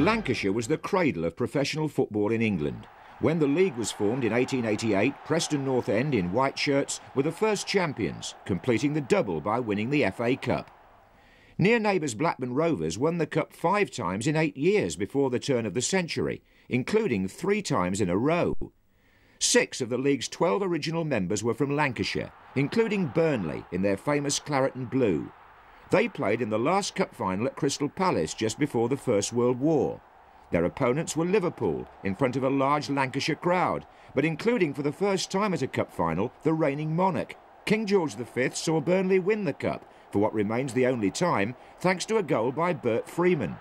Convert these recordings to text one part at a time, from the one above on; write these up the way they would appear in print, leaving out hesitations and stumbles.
Lancashire was the cradle of professional football in England. When the league was formed in 1888, Preston North End in white shirts were the first champions, completing the double by winning the FA Cup. Near neighbours Blackburn Rovers won the Cup 5 times in 8 years before the turn of the century, including 3 times in a row. 6 of the league's 12 original members were from Lancashire, including Burnley in their famous claret and blue. They played in the last cup final at Crystal Palace just before the First World War. Their opponents were Liverpool, in front of a large Lancashire crowd, but including for the first time at a cup final, the reigning monarch. King George V saw Burnley win the cup, for what remains the only time, thanks to a goal by Bert Freeman.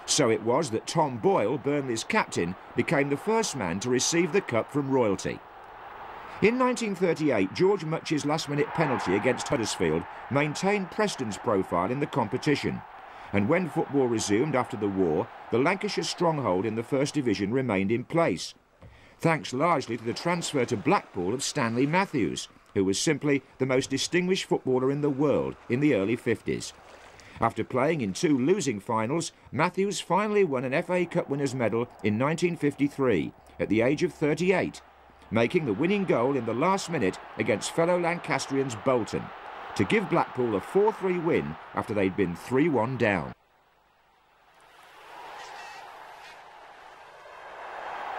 So it was that Tom Boyle, Burnley's captain, became the first man to receive the cup from royalty. In 1938, George Much's last-minute penalty against Huddersfield maintained Preston's profile in the competition. And when football resumed after the war, the Lancashire stronghold in the First Division remained in place, thanks largely to the transfer to Blackpool of Stanley Matthews, who was simply the most distinguished footballer in the world in the early 50s. After playing in 2 losing finals, Matthews finally won an FA Cup winners' medal in 1953 at the age of 38, making the winning goal in the last minute against fellow Lancastrians Bolton, to give Blackpool a 4-3 win after they'd been 3-1 down.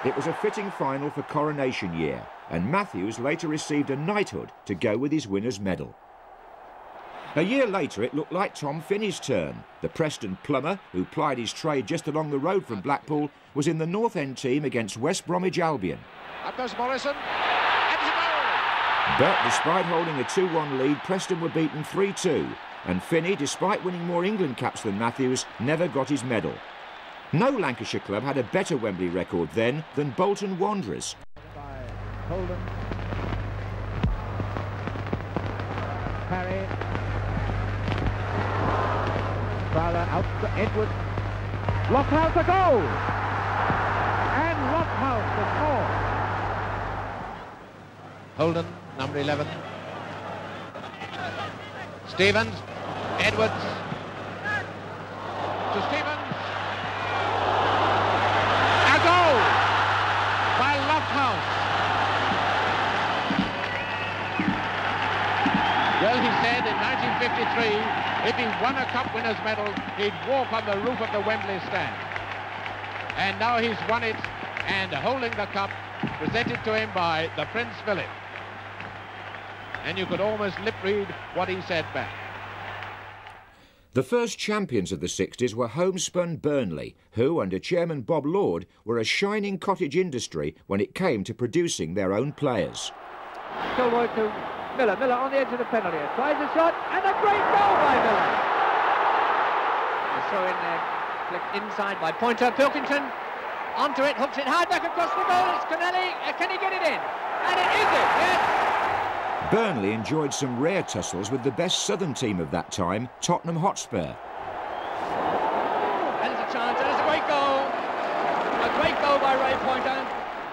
It was a fitting final for coronation year, and Matthews later received a knighthood to go with his winner's medal. A year later, it looked like Tom Finney's turn. The Preston plumber, who plied his trade just along the road from Blackpool, was in the North End team against West Bromwich Albion. Up goes Morrison, and it's a goal! But despite holding a 2-1 lead, Preston were beaten 3-2, and Finney, despite winning more England caps than Matthews, never got his medal. No Lancashire club had a better Wembley record then than Bolton Wanderers. By Holden. Parry. Fowler out to Edward. Lockhouse a goal! And Lockhouse the score. Holden, number 11. Stevens. Edwards. To Stevens. A goal by Lockhouse. Well, he said in 1953, if he won a Cup Winners' Medal, he'd walk on the roof of the Wembley stand. And now he's won it, and holding the cup, presented to him by the Prince Philip. And you could almost lip-read what he said back. The first champions of the 60s were homespun Burnley, who, under chairman Bob Lord, were a shining cottage industry when it came to producing their own players. Kilroy to Miller. Miller on the edge of the penalty. Tries a shot, and a great goal by Miller. The throw in there, flicked inside by Pointer. Pilkington onto it, hooks it hard back across the goal. It's Connelly. Can he get it in? And it is it, yes. Burnley enjoyed some rare tussles with the best southern team of that time, Tottenham Hotspur. And it's a chance, and it's a great goal. A great goal by Ray Pointer.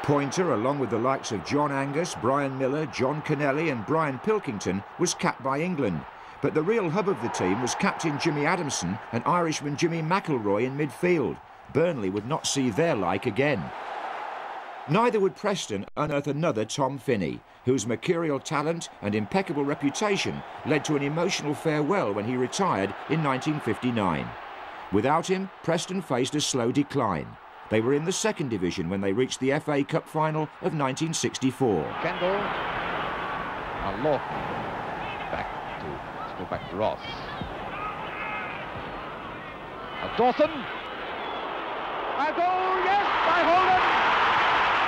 Pointer, along with the likes of John Angus, Brian Miller, John Connelly and Brian Pilkington, was capped by England. But the real hub of the team was captain Jimmy Adamson and Irishman Jimmy McIlroy in midfield. Burnley would not see their like again. Neither would Preston unearth another Tom Finney, whose mercurial talent and impeccable reputation led to an emotional farewell when he retired in 1959. Without him, Preston faced a slow decline. They were in the second division when they reached the FA Cup final of 1964. Kendall. Now Lawton. Let's go back to Ross. Now Dawson. A goal, yes, by Holden.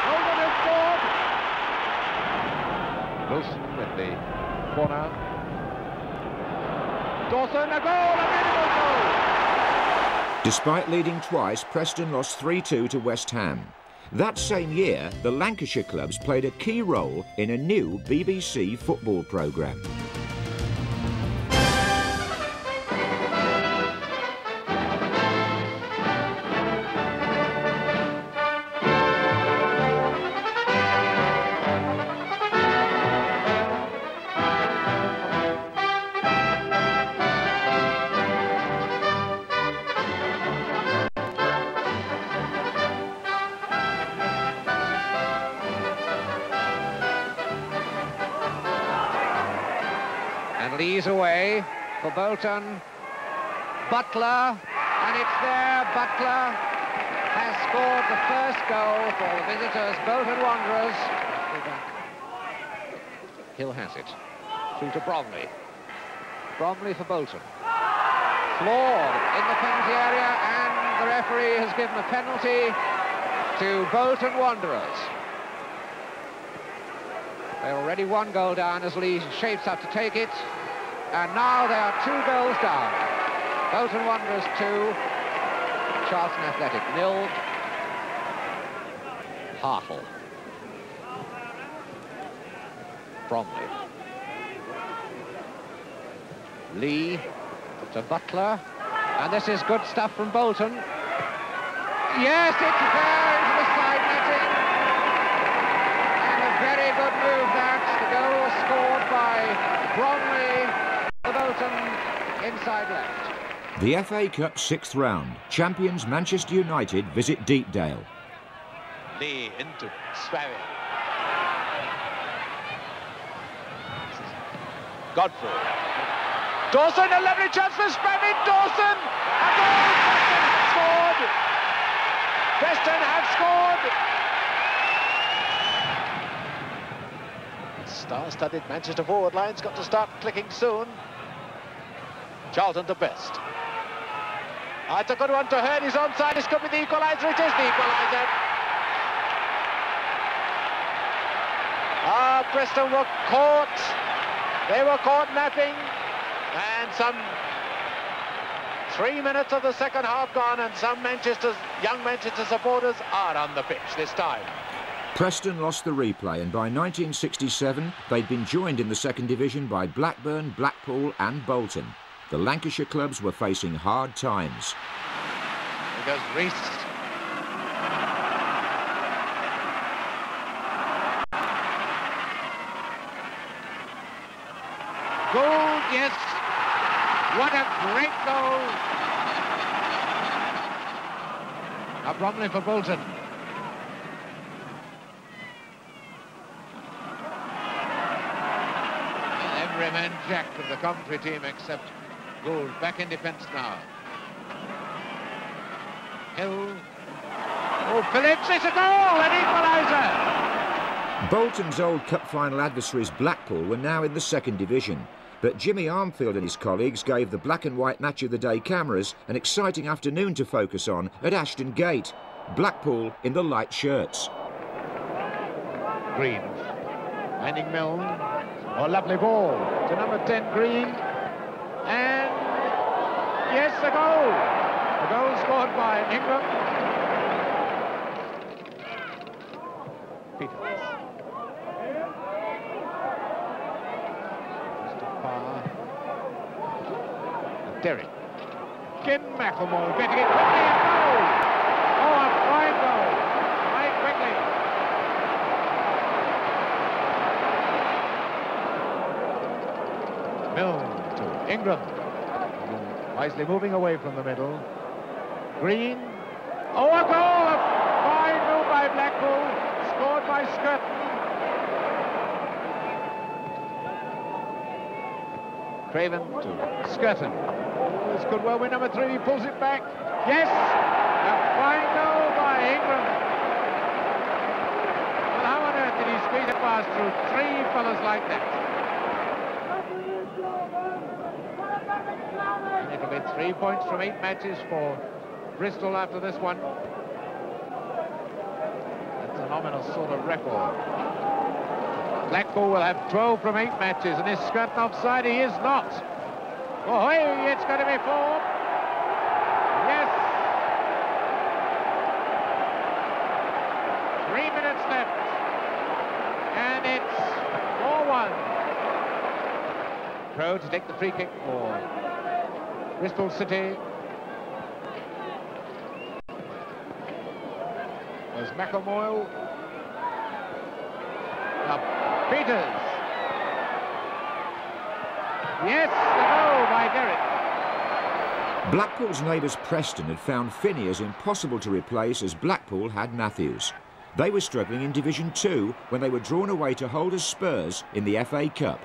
Holden has scored. Wilson with the corner. Dawson, a goal, a beautiful goal. Despite leading twice, Preston lost 3-2 to West Ham. That same year, the Lancashire clubs played a key role in a new BBC football programme. And Lee's away for Bolton. Butler, and it's there. Butler has scored the first goal for the visitors, Bolton Wanderers. Hill has it. Through to Bromley. Bromley for Bolton. Flawed in the penalty area, and the referee has given a penalty to Bolton Wanderers. They're already 1 goal down as Lee shapes up to take it, and now they are 2 goals down. Bolton Wanderers 2, Charlton Athletic 0. Hartle. Bromley. Lee to Butler, and this is good stuff from Bolton. Yes, it's there into the side netting, and a very good move that. The goal scored by Bromley for Bolton inside left. The FA Cup 6th round. Champions Manchester United visit Deepdale. Lee into Sparrow. Godfrey. Dawson, a lovely chance for Sparrow. Dawson! A goal! Preston have scored! Star-studded Manchester forward line's got to start clicking soon. Charlton to Best. It's a good one to Hurd. He's onside. This could be the equaliser. It is the equaliser. Preston were caught. They were caught napping. And some 3 minutes of the second half gone, and some young Manchester supporters are on the pitch this time. Preston lost the replay, and by 1967 they'd been joined in the second division by Blackburn, Blackpool and Bolton. The Lancashire clubs were facing hard times. Here goes Rees. Goal, yes. What a great goal. Now Bromley for Bolton. Every man jacked of the Coventry team except Gould. Back in defence now. Hill. Oh, Phillips, it's a goal, an equaliser. Bolton's old cup final adversaries Blackpool were now in the second division. But Jimmy Armfield and his colleagues gave the black and white match of the day cameras an exciting afternoon to focus on at Ashton Gate. Blackpool in the light shirts. Green. Finding Milne. Oh, lovely ball to number 10, Green. And yes, a goal. A goal scored by Ingram. Peters. Derrick. Again, McElmore getting it quickly and goal! Oh, a fine goal! Right quickly. Milne to Ingram. Wisely moving away from the middle. Green. Oh, a goal! A fine move by Blackpool. Scored by Skirton. Craven to Skirton. This could well win number 3. He pulls it back. Yes! A fine goal by Ingram. Well, how on earth did he squeeze it past through 3 fellas like that? And it'll be 3 points from 8 matches for Bristol after this one. That's an ominous sort of record. Blackpool will have 12 from 8 matches, and is Skirton offside? He is not. Oh, hey, it's going to be 4. Yes. 3 minutes left. And it's 4-1. Crow to take the free kick for Bristol City. There's McElmoyle. Now Peters. Yes, the goal by Derrick. Blackpool's neighbours Preston had found Finney as impossible to replace as Blackpool had Matthews. They were struggling in Division 2 when they were drawn away to hold as Spurs in the FA Cup.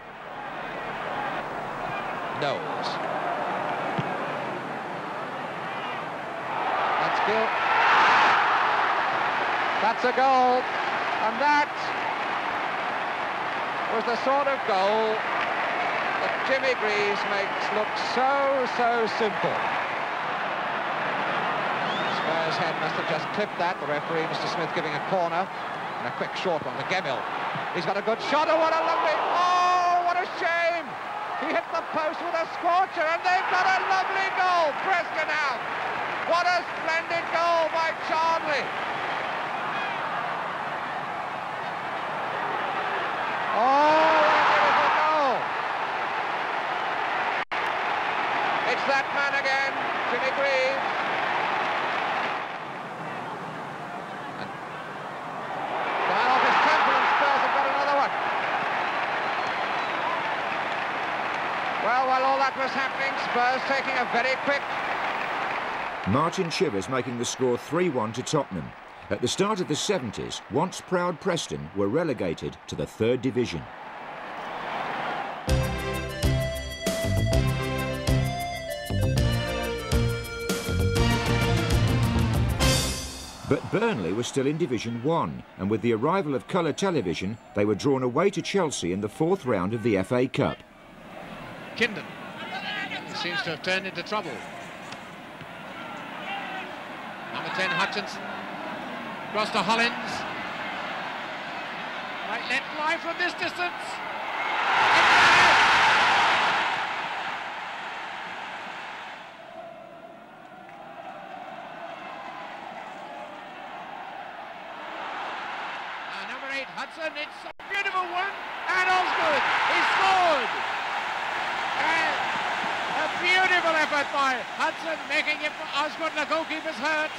Knowles. That's good. That's a goal. And that was the sort of goal that Jimmy Greaves makes look so simple. Spurs head must have just clipped that. The referee, Mr. Smith, giving a corner. And a quick short one to Gemmell. He's got a good shot. Oh, what a lovely... Oh, what a shame! He hit the post with a scorcher, and they've got a lovely goal. Preston out. What a splendid goal by Charnley. Oh, what a beautiful goal. It's that man again, Jimmy Greaves. Down off his temple, and Spurs have got another one. Well, while all that was happening, Spurs taking a very quick... Martin Chivers making the score 3-1 to Tottenham. At the start of the 70s, once proud Preston were relegated to the 3rd Division. But Burnley was still in Division 1, and with the arrival of colour television, they were drawn away to Chelsea in the 4th round of the FA Cup. Kindon. He seems to have turned into trouble. Number 10, Hutchinson. Cross to Hollins. Right, let fly from this distance. Number 8, Hudson. It's a beautiful one. And Osgood. He scored. And a beautiful effort by Hudson, making it for Osgood. The goalkeeper's hurt.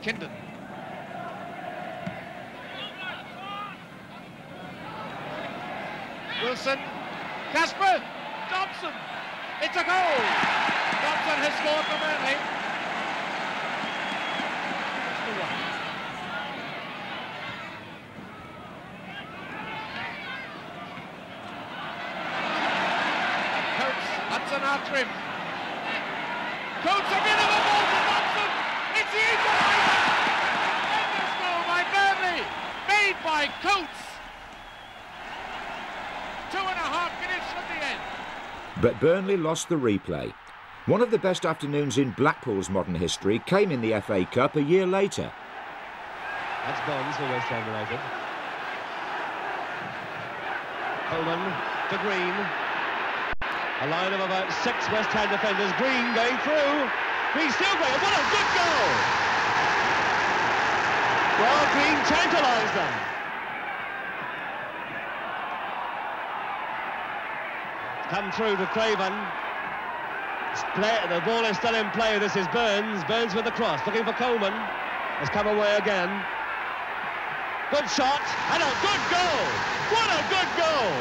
Kindon. Wilson. Casper. Dobson. It's a goal. Dobson has scored for Burnley. Coates. Hudson after him. Coates, a beautiful ball to Dobson. It's the equaliser. Tremendous goal by Burnley. Made by Coates. 2.5 minutes from the end. But Burnley lost the replay. One of the best afternoons in Blackpool's modern history came in the FA Cup a year later. That's Bonds for West Ham United. Coleman to Green. A line of about 6 West Ham defenders. Green going through. Green still going. What a good goal! Well, Green tantalised them. Come through to Craven. The ball is still in play. This is Burns. Burns with the cross, looking for Coleman. Has come away again. Good shot and a good goal. What a good goal!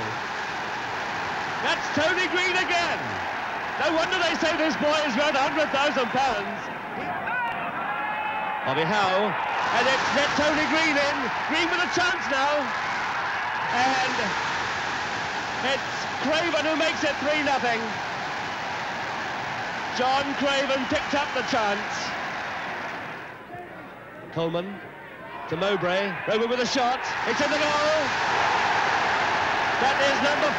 That's Tony Green again. No wonder they say this boy is worth £100,000. Bobby Howe, and it's let Tony Green in. Green with a chance now, and it's Craven who makes it 3-0. John Craven picked up the chance. Coleman to Mowbray. Mowbray with a shot. It's in the goal. That is number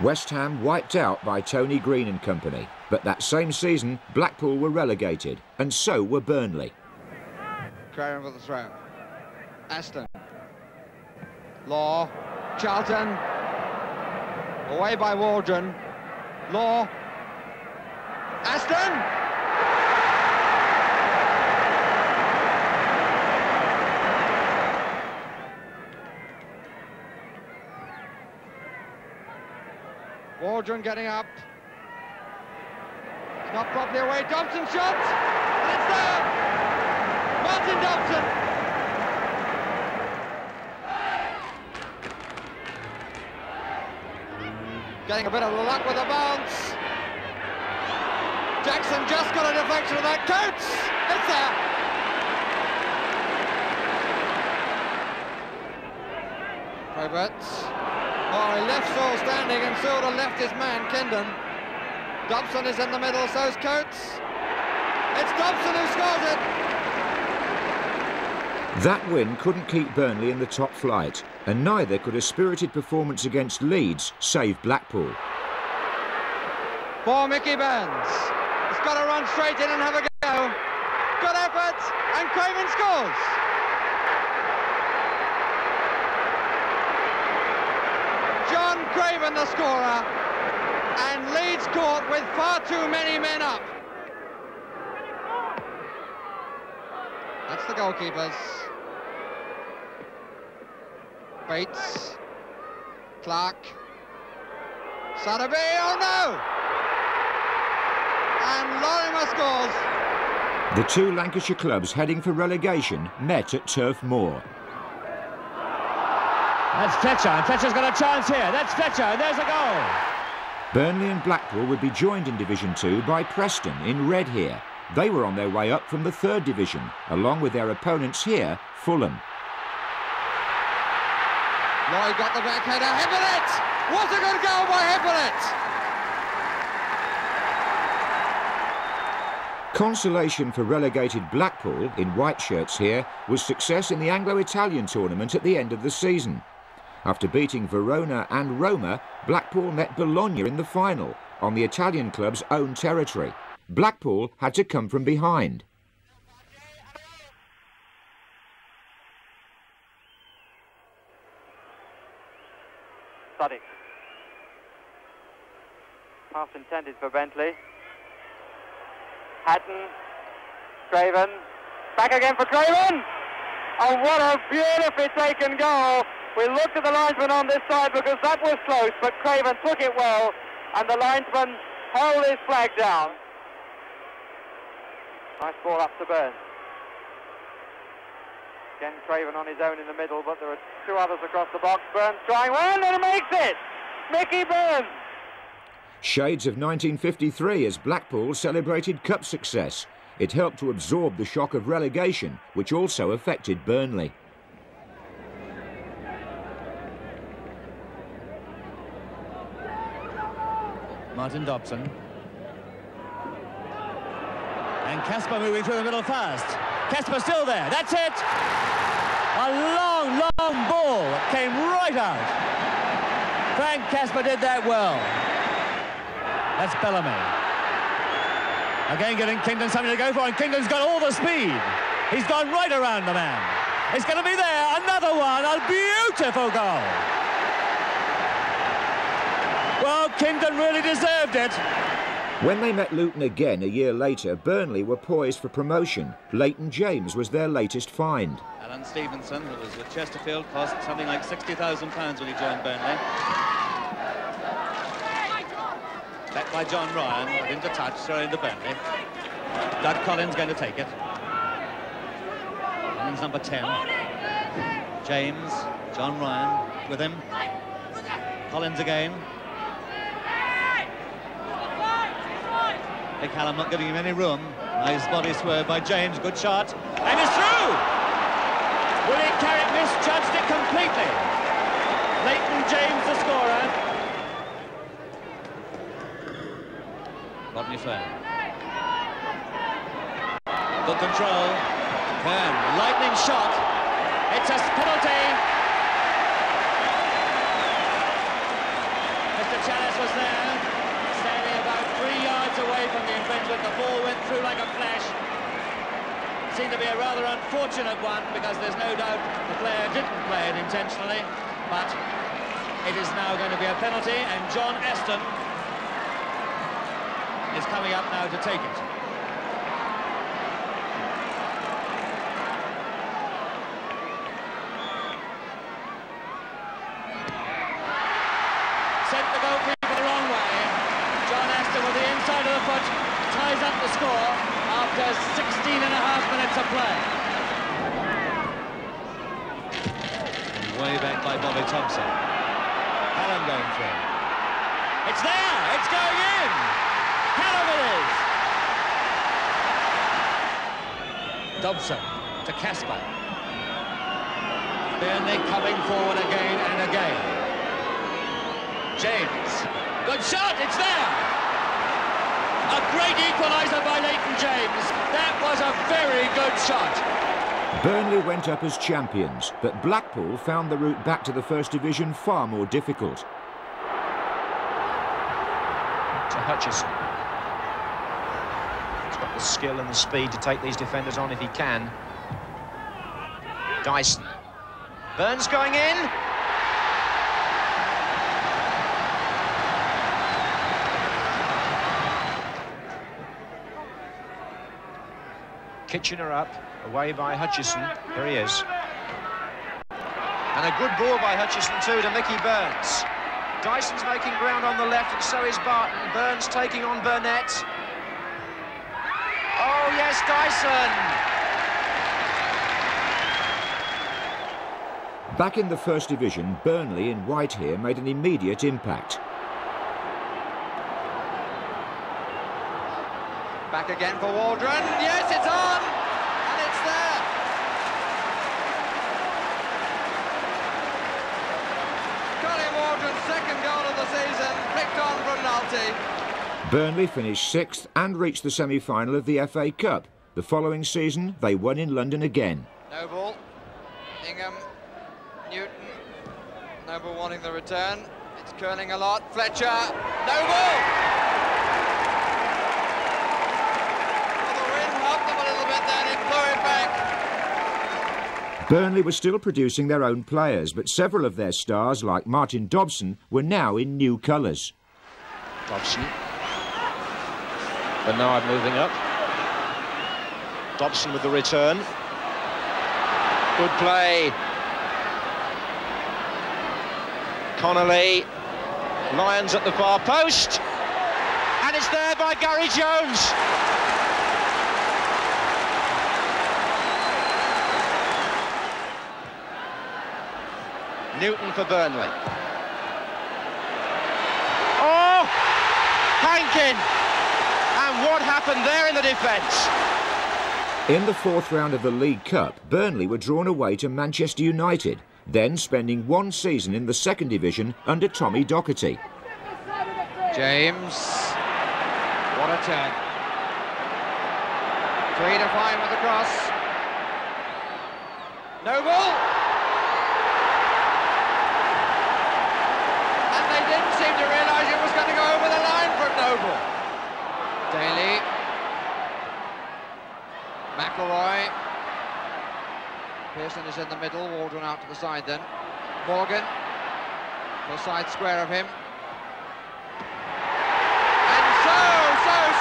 4. West Ham wiped out by Tony Green and company. But that same season, Blackpool were relegated, and so were Burnley. Craven for the throw. Aston. Law. Charlton. Away by Waldron. Law. Aston! Waldron getting up. It's not properly away. Dobson shot! And it's there! Martin Dobson! Getting a bit of luck with the bounce. Jackson just got a deflection of that. Coates! It's there! Roberts. Oh, he left Saul standing and Saul left his man, Kendon. Dobson is in the middle, so's Coates. It's Dobson who scores it. That win couldn't keep Burnley in the top flight, and neither could a spirited performance against Leeds save Blackpool. For Mickey Burns. He's got to run straight in and have a go. Good effort, and Craven scores. John Craven the scorer, and Leeds caught with far too many men up. That's the goalkeepers. Bates, Clark, Sotheby, oh no! And Lorimer scores. The two Lancashire clubs heading for relegation met at Turf Moor. That's Fletcher, and Fletcher's got a chance here. That's Fletcher, and there's a goal. Burnley and Blackpool would be joined in Division 2 by Preston in red here. They were on their way up from the 3rd Division, along with their opponents here, Fulham. Lloyd got the back header, Hibberett! What a good goal by Hibberett! Consolation for relegated Blackpool, in white shirts here, was success in the Anglo-Italian tournament at the end of the season. After beating Verona and Roma, Blackpool met Bologna in the final, on the Italian club's own territory. Blackpool had to come from behind. Sadiq. Pass intended for Bentley. Hatton. Craven. Back again for Craven! Oh, what a beautifully taken goal! We looked at the linesman on this side because that was close, but Craven took it well, and the linesman held his flag down. Nice ball up to Burns. Again, Craven on his own in the middle, but there are two others across the box. Burns trying one, and he makes it! Mickey Burns! Shades of 1953 as Blackpool celebrated cup success. It helped to absorb the shock of relegation, which also affected Burnley. Martin Dobson. And Casper moving through the middle fast. Casper still there, that's it! A long, long ball came right out. Frank Casper did that well. That's Bellamy. Again giving Kingdon something to go for, and Kingdon's got all the speed. He's gone right around the man. It's going to be there, another one, a beautiful goal. Well, Kingdon really deserved it. When they met Luton again a year later, Burnley were poised for promotion. Leighton James was their latest find. Alan Stevenson, who was with Chesterfield, cost something like £60,000 when he joined Burnley. Back by John Ryan, but into touch, throw into Burnley. Doug Collins going to take it. Collins number 10. James, John Ryan with him. Collins again. Big Hallam not giving him any room. Nice body swerve by James, good shot. And it's through! Willie Carrick misjudged it completely. Leighton James the scorer. Rodney Fern. Good control. Fern, lightning shot. It's a penalty. Mr. Chalice was there, standing about 3 yards away from the infringement. The ball went through like a flash. Seemed to be a rather unfortunate one, because there's no doubt the player didn't play it intentionally, but it is now going to be a penalty, and John Aston is coming up now to take it. Sent the goalkeeper the wrong way. John Aston with the inside of the foot ties up the score after 16.5 minutes of play. Way back by Bobby Thompson. Hallam going through. It's there! It's going in! Hallam it is! Dobson to Casper. Burnley coming forward again and again. James, good shot, it's there! A great equaliser by Leighton James. That was a very good shot. Burnley went up as champions, but Blackpool found the route back to the First Division far more difficult. To Hutchison. He's got the skill and the speed to take these defenders on if he can. Dyson. Burns going in. Kitchener up, away by Hutchison. Here he is. And a good ball by Hutchison too to Mickey Burns. Dyson's making ground on the left and so is Barton. Burns taking on Burnett. Oh yes, Dyson! Back in the First Division, Burnley in white here made an immediate impact. Back again for Waldron. Yes, it's on! And it's there! Colin Waldron's second goal of the season, picked on from Nulty. Burnley finished 6th and reached the semi-final of the FA Cup. The following season, they won in London again. Noble, Ingham, Newton. Noble wanting the return. It's curling a lot. Fletcher, Noble! Burnley were still producing their own players, but several of their stars, like Martin Dobson, were now in new colours. Dobson. Bernard moving up. Dobson with the return. Good play. Connolly. Lyons at the far post. And it's there by Gary Jones. Newton for Burnley. Oh! Hankin! And what happened there in the defence? In the 4th round of the League Cup, Burnley were drawn away to Manchester United, then spending one season in the 2nd Division under Tommy Docherty. James. What a turn. 3 to 5 with the cross. Noble. Didn't seem to realise it was going to go over the line from Noble. Daly. McElroy. Pearson is in the middle, Waldron out to the side then. Morgan. The side square of him. And so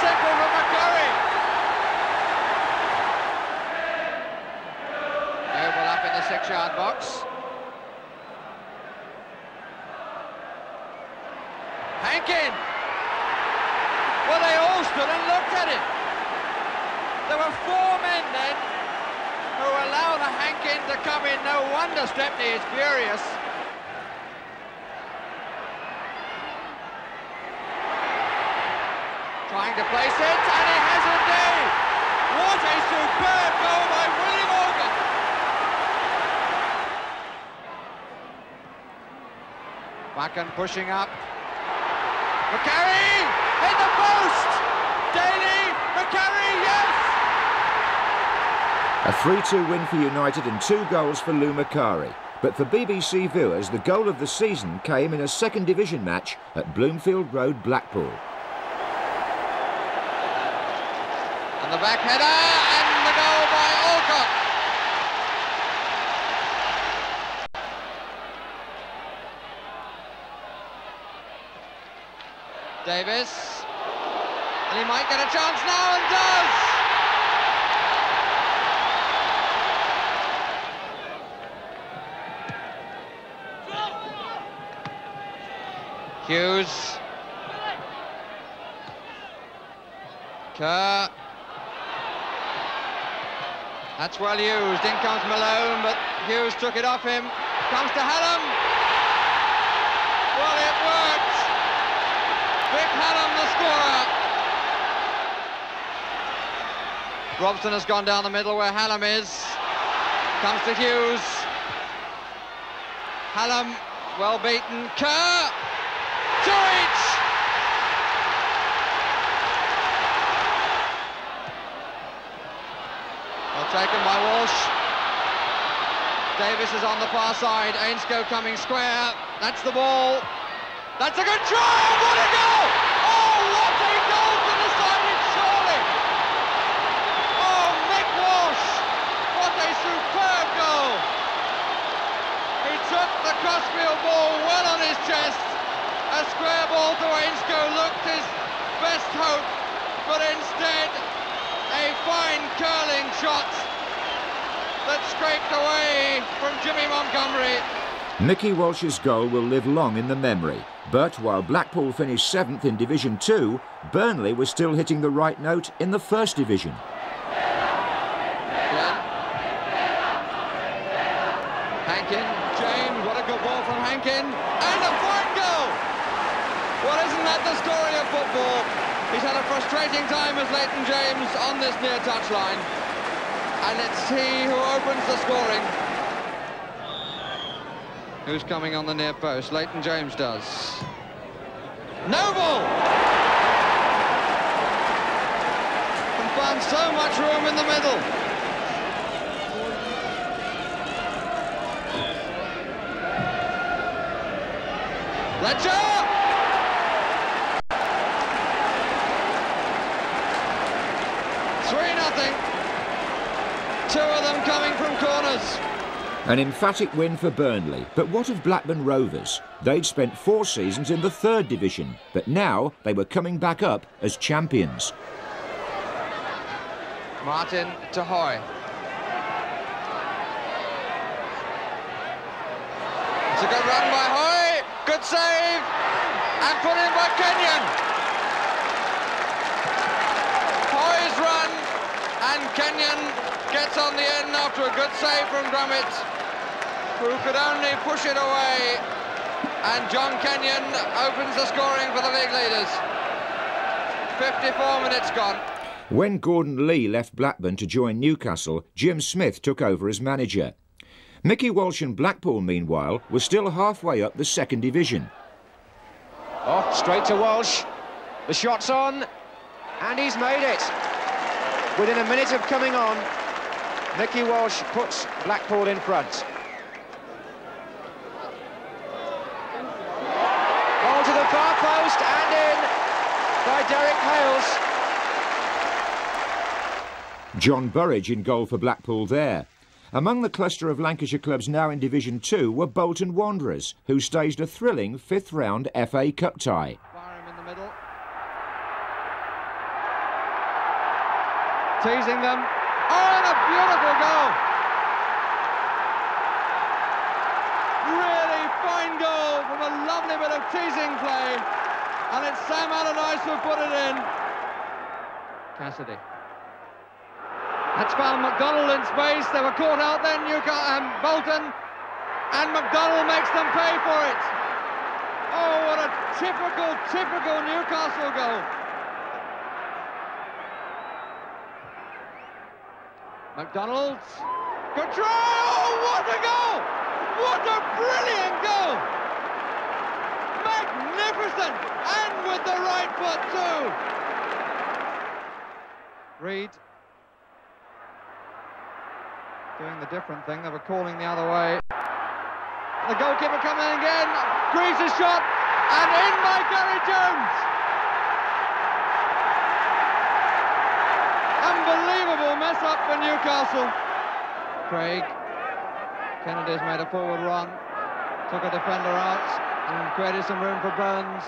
simple from McCurry. Noble up in the 6-yard box. Hankin! Well, they all stood and looked at it. There were 4 men then who allowed a Hankin to come in. No wonder Stepney is furious. Trying to place it, and he has indeed. What a superb goal by Willie Morgan. Bakken pushing up. McCarry in the post! Daly, McCarry, yes! A 3-2 win for United and 2 goals for Lou McCarry. But for BBC viewers, the goal of the season came in a 2nd Division match at Bloomfield Road, Blackpool. And the back header, and the goal by Alcott. Davis, and he might get a chance now, and does! Hughes. Kerr. That's well used. In comes Malone, but Hughes took it off him. Comes to Hallam. Well, it worked. Vic Hallam, the scorer. Robson has gone down the middle where Hallam is. Comes to Hughes. Hallam, well beaten. Kerr to each. Well taken by Walsh. Davis is on the far side. Ainscough coming square. That's the ball. That's a good try. What a goal! Oh, what a goal to decide it, surely! Oh, Mick Walsh! What a superb goal! He took the crossfield ball well on his chest. A square ball to Ainscough looked his best hope, but instead a fine curling shot that scraped away from Jimmy Montgomery. Mickey Walsh's goal will live long in the memory, but while Blackpool finished 7th in Division 2, Burnley was still hitting the right note in the 1st Division. Hankin, James, what a good ball from Hankin, and a fine goal! Well, isn't that the story of football? He's had a frustrating time as Leighton James on this near touchline, and it's he who opens the scoring. Who's coming on the near post? Leighton James does. Noble! And found so much room in the middle. Fletcher! 3-0. Two of them coming from corners. An emphatic win for Burnley, but what of Blackburn Rovers? They'd spent 4 seasons in the 3rd Division, but now they were coming back up as champions. Martin to Hoy. It's a good run by Hoy, good save, and put in by Kenyon. Hoy's run, and Kenyon gets on the end after a good save from Drummett, who could only push it away, and John Kenyon opens the scoring for the league leaders. 54 minutes gone. When Gordon Lee left Blackburn to join Newcastle, Jim Smith took over as manager. Mickey Walsh and Blackpool, meanwhile, were still halfway up the 2nd Division. Oh, straight to Walsh. The shot's on, and he's made it. Within a minute of coming on, Mickey Walsh puts Blackpool in front. Ball to the far post and in by Derek Hales. John Burridge in goal for Blackpool there. Among the cluster of Lancashire clubs now in Division 2 were Bolton Wanderers, who staged a thrilling 5th round FA Cup tie. Barham in the middle. Teasing them. Oh, and a beautiful goal! Really fine goal from a lovely bit of teasing play, and it's Sam Allardyce who put it in. Cassidy. That's found McDonald in space. They were caught out then, Bolton, and McDonald makes them pay for it. Oh, what a typical Newcastle goal. McDonald, good try! Oh, what a goal! What a brilliant goal! Magnificent, and with the right foot too. Reed doing the different thing. They were calling the other way. The goalkeeper coming in again. Greaves his shot, and in by Gary Jones. Unbelievable mess up for Newcastle. Craig. Kennedy's made a forward run, took a defender out and created some room for Burns.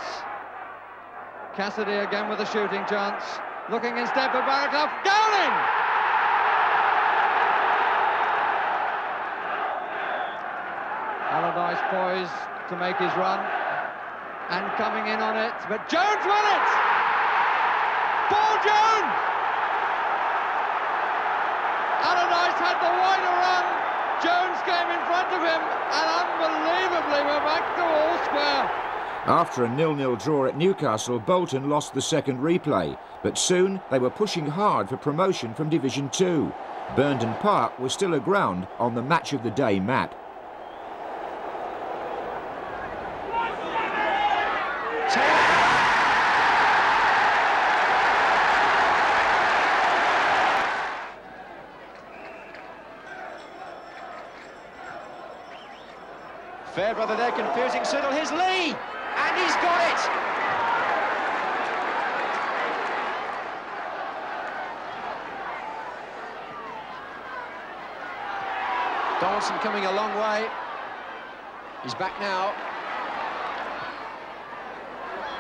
Cassidy again with a shooting chance. Looking instead for Barraclough. Downing! Allardyce poised to make his run and coming in on it, but Jones won it! Paul Jones! Allardyce had the wider run, Jones came in front of him, and unbelievably we're back to all square. After a 0-0 draw at Newcastle, Bolton lost the second replay, but soon they were pushing hard for promotion from Division 2. Burnden Park was still aground on the match of the day map. Fairbrother there confusing Siddle. Here's Lee, and he's got it. Donaldson coming a long way. He's back now.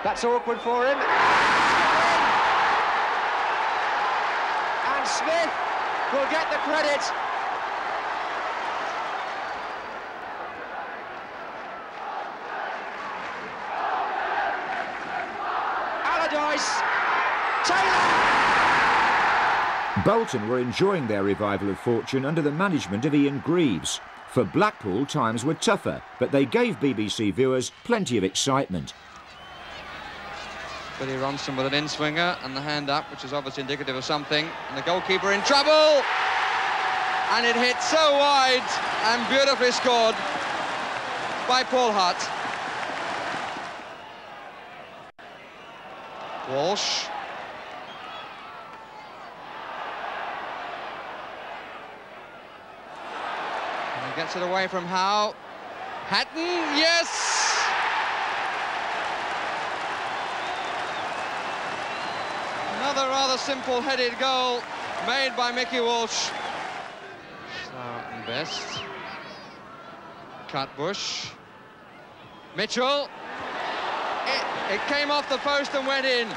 That's awkward for him. And Smith will get the credit. Allardyce, Taylor. Bolton were enjoying their revival of fortune under the management of Ian Greaves. For Blackpool, times were tougher, but they gave BBC viewers plenty of excitement. Billy Ronson with an in-swinger and the hand up, which is obviously indicative of something. And the goalkeeper in trouble. And it hit so wide and beautifully scored by Paul Hutt. Walsh. And he gets it away from Howe. Hatton, yes! Another rather simple-headed goal made by Mickey Walsh. Slough and Best. Cutbush. Mitchell. It came off the post and went in.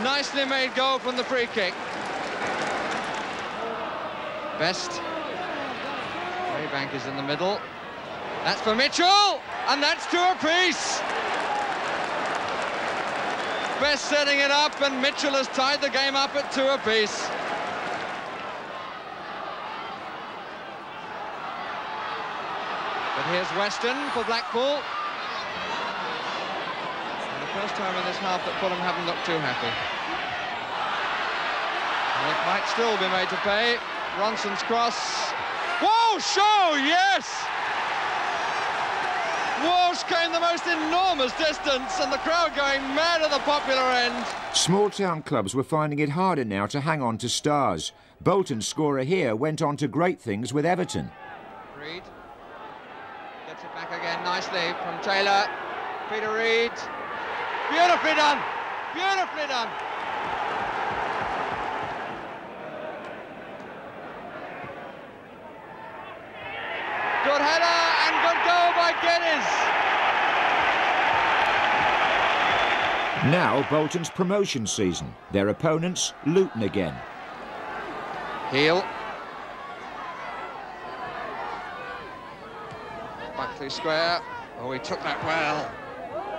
Nicely made goal from the free kick. Best. Waybank is in the middle. That's for Mitchell, and that's 2 apiece. Best setting it up, and Mitchell has tied the game up at 2 apiece. But here's Weston for Blackpool. And the first time in this half that Fulham haven't looked too happy. And it might still be made to pay. Ronson's cross. Walsh, oh yes! Walsh came the most enormous distance, and the crowd going mad at the popular end. Small town clubs were finding it harder now to hang on to stars. Bolton's scorer here went on to great things with Everton. Reid gets it back again nicely from Taylor. Peter Reid. Beautifully done! Beautifully done! Good header and good goal by Geddes. Now Bolton's promotion season. Their opponents, Luton again. Heel. Buckley square. Oh, he took that well.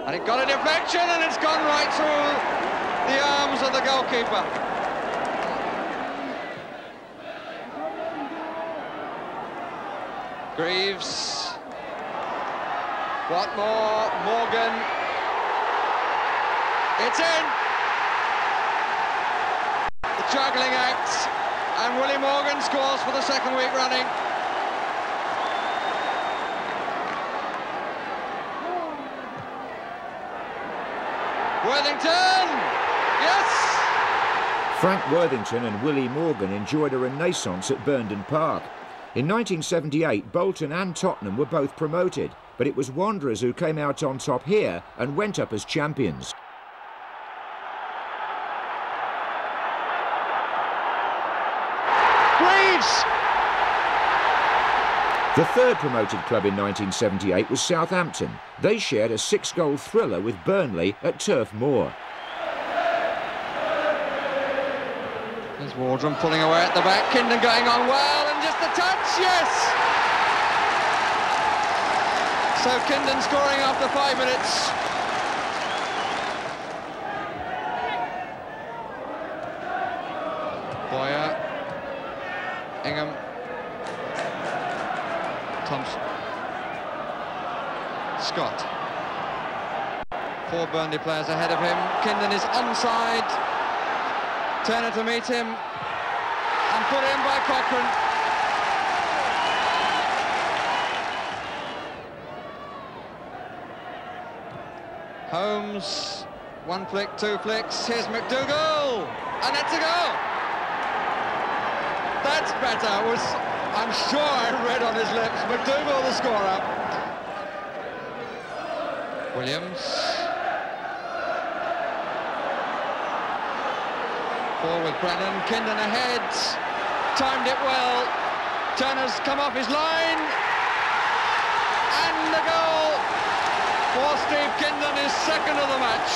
And it got a deflection, and it's gone right through the arms of the goalkeeper. Greaves. Watmore, Morgan. It's in. The juggling act, and Willie Morgan scores for the 2nd week running. Worthington! Yes! Frank Worthington and Willie Morgan enjoyed a renaissance at Burnley Park. In 1978, Bolton and Tottenham were both promoted, but it was Wanderers who came out on top here and went up as champions. Greaves! The third promoted club in 1978 was Southampton. They shared a 6-goal thriller with Burnley at Turf Moor. There's Wardrum pulling away at the back, Kindon going on well, and just a touch, yes! So Kindon scoring after 5 minutes. Boyer, Ingham, Thompson, Scott. 4 Burnley players ahead of him. Kindon is onside. Turner to meet him, and put in by Cochrane. Holmes, 1 flick, 2 flicks. Here's McDougall, and that's a goal. That's better. I'm sure I read on his lips. McDougall, the scorer. Williams. Forward Brennan, Kindon ahead. Timed it well. Turner's come off his line. And the goal for Steve Kindon, his second of the match.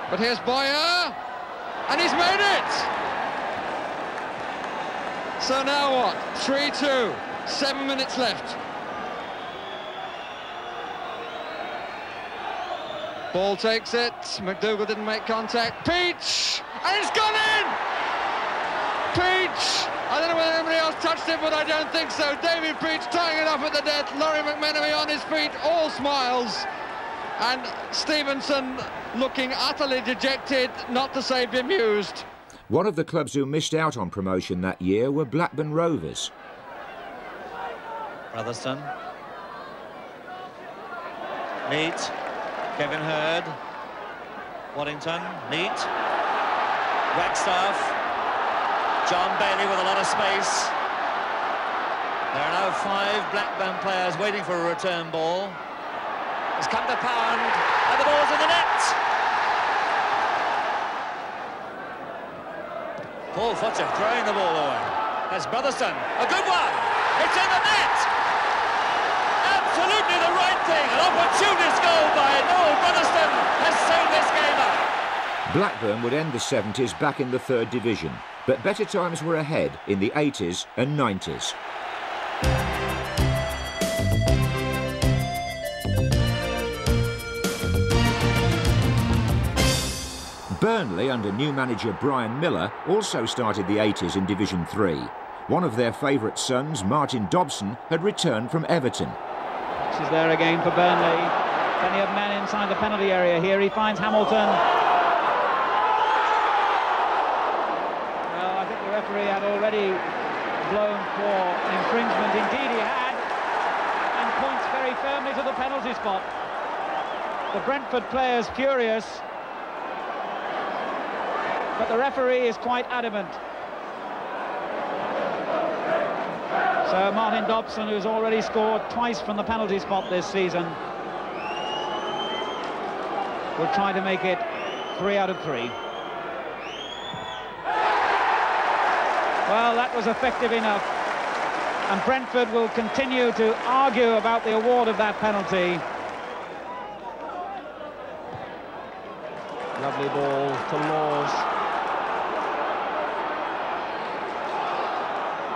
But here's Boyer, and he's made it! So now what? 3-2, 7 minutes left. Ball takes it, McDougall didn't make contact. Peach, and it's gone in! Peach! I don't know whether anybody else touched it, but I don't think so. David Peach tying it up at the death. Laurie McMenemy on his feet, all smiles. And Stevenson looking utterly dejected, not to say bemused. One of the clubs who missed out on promotion that year were Blackburn Rovers. Brotherson. Neat. Kevin Hurd. Waddington. Neat. Wagstaff. John Bailey with a lot of space. There are now 5 Blackburn players waiting for a return ball. It's come to Pound, and the ball's in the net. Paul Fletcher throwing the ball away. That's Brotherson, a good one. It's in the net. Absolutely the right thing. An opportunist goal by Noel Brotherson has sewn this game up. Blackburn would end the 70s back in the 3rd division, but better times were ahead in the 80s and 90s. Burnley, under new manager Brian Miller, also started the 80s in Division 3. One of their favourite sons, Martin Dobson, had returned from Everton. She's there again for Burnley. Plenty of men inside the penalty area here. He finds Hamilton. Well, I think the referee had already blown for an infringement. Indeed he had. And points very firmly to the penalty spot. The Brentford players furious. But the referee is quite adamant. So Martin Dobson, who's already scored twice from the penalty spot this season, will try to make it 3 out of 3. Well, that was effective enough. And Brentford will continue to argue about the award of that penalty. Lovely ball to Laws.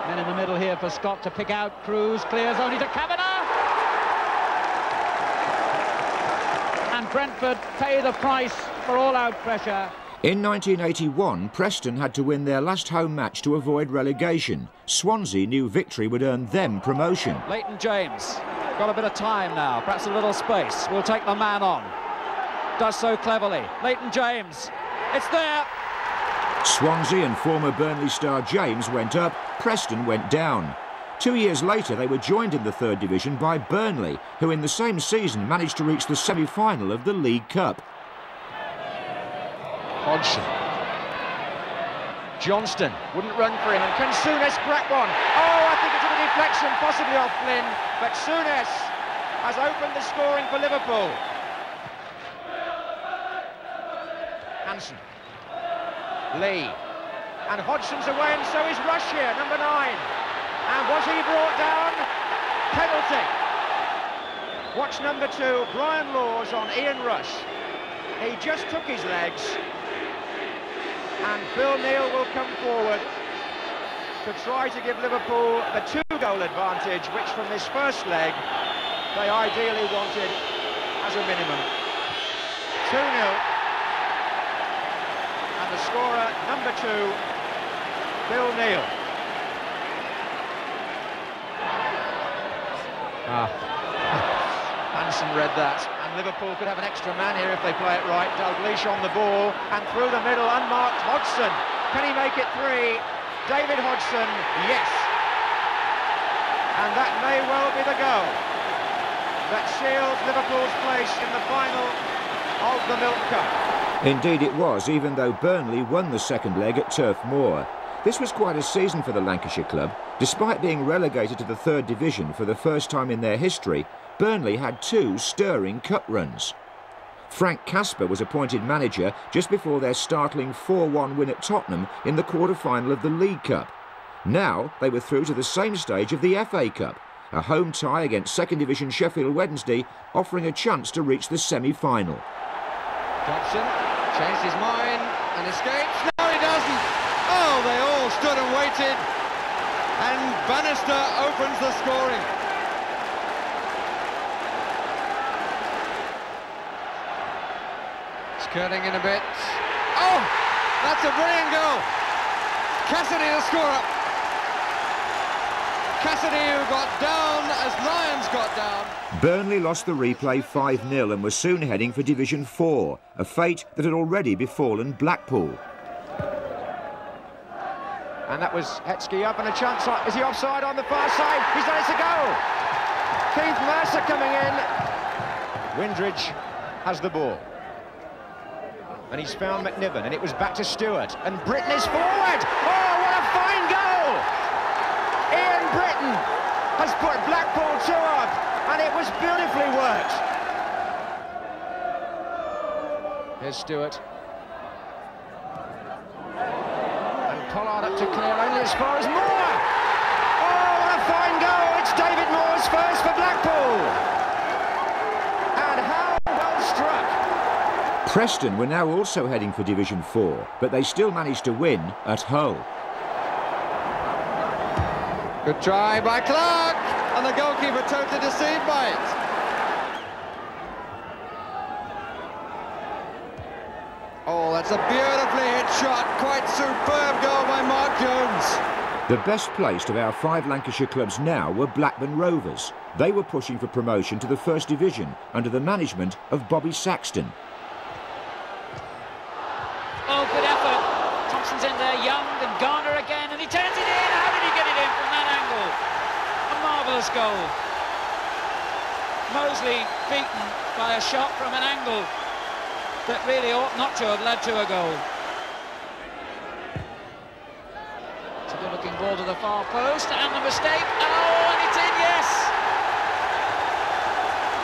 Men in the middle here for Scott to pick out. Cruz clears only to Kavanagh. And Brentford pay the price for all-out pressure. In 1981, Preston had to win their last home match to avoid relegation. Swansea knew victory would earn them promotion. Leighton James, got a bit of time now, perhaps a little space. Will take the man on. Does so cleverly. Leighton James, it's there. Swansea and former Burnley star James went up, Preston went down. 2 years later, they were joined in the 3rd division by Burnley, who in the same season managed to reach the semi-final of the League Cup. Hodgson. Johnston wouldn't run for him, and can Souness crack one? Oh, I think it's a deflection, possibly off Flynn, but Souness has opened the scoring for Liverpool. Hansen. Lee, and Hodgson's away, and so is Rush here, number 9. And was he brought down? Penalty. Watch number 2, Brian Laws on Ian Rush. He just took his legs, and Phil Neal will come forward to try to give Liverpool the 2-goal advantage, which from this first leg they ideally wanted as a minimum. 2-0. The scorer, number 2, Phil Neal. Hansen read that, and Liverpool could have an extra man here if they play it right. Dalglish on the ball, and through the middle, unmarked, Hodgson. Can he make it 3? David Hodgson, yes. And that may well be the goal that seals Liverpool's place in the final of the Milk Cup. Indeed it was, even though Burnley won the second leg at Turf Moor. This was quite a season for the Lancashire club. Despite being relegated to the third division for the first time in their history, Burnley had 2 stirring cup runs. Frank Casper was appointed manager just before their startling 4-1 win at Tottenham in the quarter-final of the League Cup. Now they were through to the same stage of the FA Cup, a home tie against second division Sheffield Wednesday, offering a chance to reach the semi-final. Dobson changed his mind and escapes. No, he doesn't. Oh, they all stood and waited, and Bannister opens the scoring. Skirting in a bit. Oh, that's a brilliant goal. Cassidy the scorer. Cassidy, who got down as Lions got down. Burnley lost the replay 5-0 and was soon heading for Division 4, a fate that had already befallen Blackpool. And that was Hetsky up and a chance. Is he offside on the far side? He's done it to go. Keith Mercer coming in. Windridge has the ball. And he's found McNiven, and it was back to Stewart. And Britton is forward. Oh, what a fine goal! Ian Britton has put Blackpool 2 up, and it was beautifully worked. Here's Stewart. And Pollard up to clear only as far as Moore. Oh, what a fine goal! It's David Moore's first for Blackpool. And how well struck. Preston were now also heading for Division 4, but they still managed to win at Hull. Good try by Clark, and the goalkeeper totally deceived by it. Oh, that's a beautifully hit shot. Quite superb goal by Mark Jones. The best placed of our 5 Lancashire clubs now were Blackburn Rovers. They were pushing for promotion to the First Division under the management of Bobby Saxton. Oh, good effort. Thompson's in there, Young, and Garner again, and he turns it in. How did he get it in from that angle? A marvellous goal. Mosley beaten by a shot from an angle that really ought not to have led to a goal. It's a good-looking ball to the far post, and the mistake. Oh, and it's in, yes!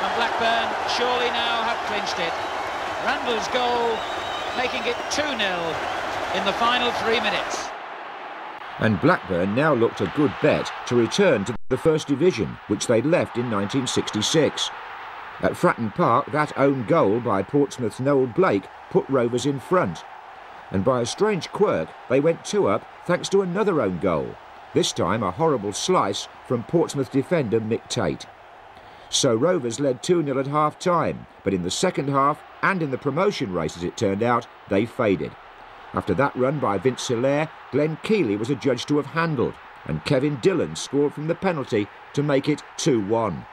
And Blackburn surely now have clinched it. Randall's goal, making it 2-0 in the final 3 minutes. And Blackburn now looked a good bet to return to the First Division, which they'd left in 1966. At Fratton Park, that own goal by Portsmouth's Noel Blake put Rovers in front. And by a strange quirk, they went 2 up thanks to another own goal, this time a horrible slice from Portsmouth defender Mick Tate. So Rovers led 2-0 at half-time, but in the second half, and in the promotion race as it turned out, they faded. After that run by Vince Hilaire, Glenn Keeley was adjudged to have handled, and Kevin Dillon scored from the penalty to make it 2-1.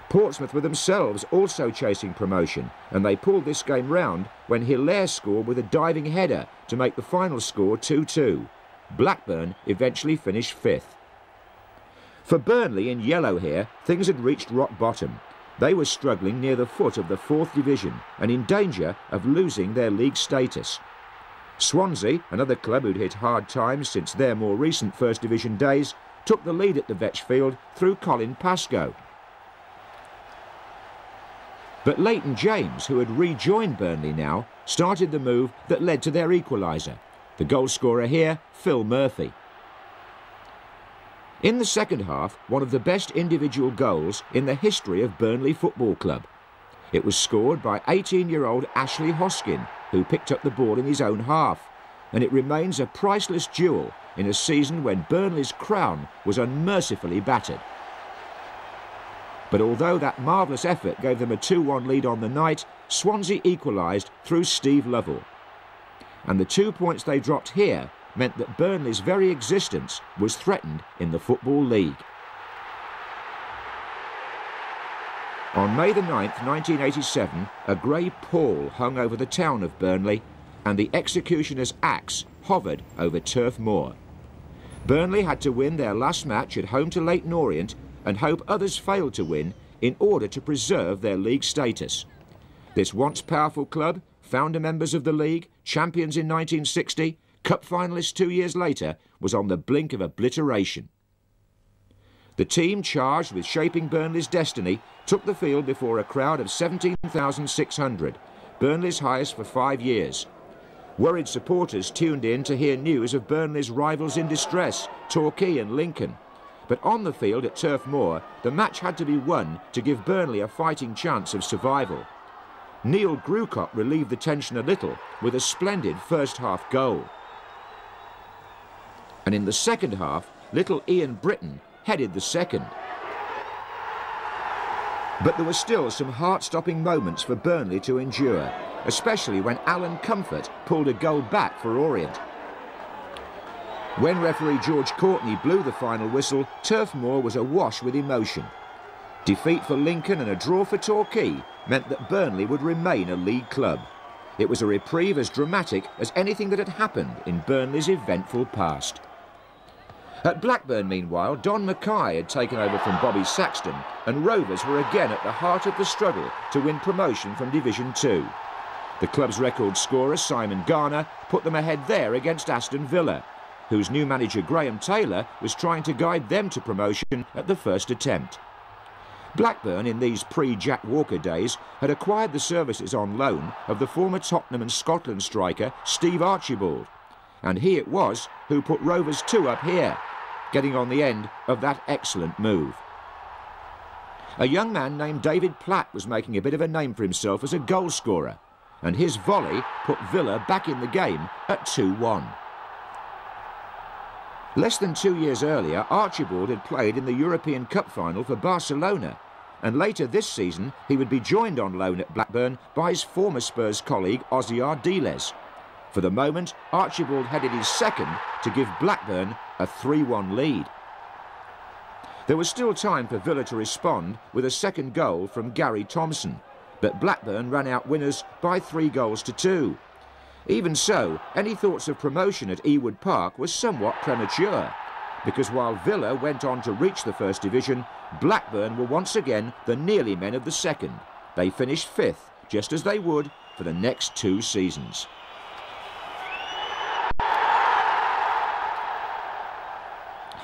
Portsmouth were themselves also chasing promotion, and they pulled this game round when Hilaire scored with a diving header to make the final score 2-2. Blackburn eventually finished 5th. For Burnley in yellow here, things had reached rock bottom. They were struggling near the foot of the 4th division and in danger of losing their league status. Swansea, another club who'd hit hard times since their more recent First Division days, took the lead at the Vetchfield through Colin Pascoe. But Leighton James, who had rejoined Burnley now, started the move that led to their equaliser. The goal scorer here, Phil Murphy. In the second half, one of the best individual goals in the history of Burnley Football Club. It was scored by 18-year-old Ashley Hoskin, who picked up the ball in his own half, and it remains a priceless jewel in a season when Burnley's crown was unmercifully battered. But although that marvellous effort gave them a 2-1 lead on the night, Swansea equalised through Steve Lovell. And the 2 points they dropped here meant that Burnley's very existence was threatened in the Football League. On May the 9th, 1987, a grey pall hung over the town of Burnley and the executioner's axe hovered over Turf Moor. Burnley had to win their last match at home to Leyton Orient and hope others failed to win in order to preserve their league status. This once powerful club founder members of the league, champions in 1960, cup finalists 2 years later, was on the blink of obliteration. The team charged with shaping Burnley's destiny took the field before a crowd of 17,600, Burnley's highest for 5 years. Worried supporters tuned in to hear news of Burnley's rivals in distress, Torquay and Lincoln. But on the field at Turf Moor, the match had to be won to give Burnley a fighting chance of survival. Neil Grucott relieved the tension a little with a splendid first-half goal. And in the second half, little Ian Britton headed the second. But there were still some heart-stopping moments for Burnley to endure, especially when Alan Comfort pulled a goal back for Orient. When referee George Courtney blew the final whistle, Turf Moor was awash with emotion. Defeat for Lincoln and a draw for Torquay meant that Burnley would remain a league club. It was a reprieve as dramatic as anything that had happened in Burnley's eventful past. At Blackburn, meanwhile, Don Mackay had taken over from Bobby Saxton, and Rovers were again at the heart of the struggle to win promotion from Division 2. The club's record scorer, Simon Garner, put them ahead there against Aston Villa, whose new manager Graham Taylor was trying to guide them to promotion at the first attempt. Blackburn, in these pre-Jack Walker days, had acquired the services on loan of the former Tottenham and Scotland striker Steve Archibald, and he it was who put Rovers 2 up here, getting on the end of that excellent move. A young man named David Platt was making a bit of a name for himself as a goal scorer, and his volley put Villa back in the game at 2-1. Less than 2 years earlier, Archibald had played in the European Cup final for Barcelona, and later this season he would be joined on loan at Blackburn by his former Spurs colleague Ossie Ardiles. For the moment, Archibald headed his second to give Blackburn a 3-1 lead. There was still time for Villa to respond with a second goal from Gary Thompson, but Blackburn ran out winners by 3-2. Even so, any thoughts of promotion at Ewood Park was somewhat premature, because while Villa went on to reach the First Division, Blackburn were once again the nearly men of the second. They finished 5th, just as they would for the next 2 seasons.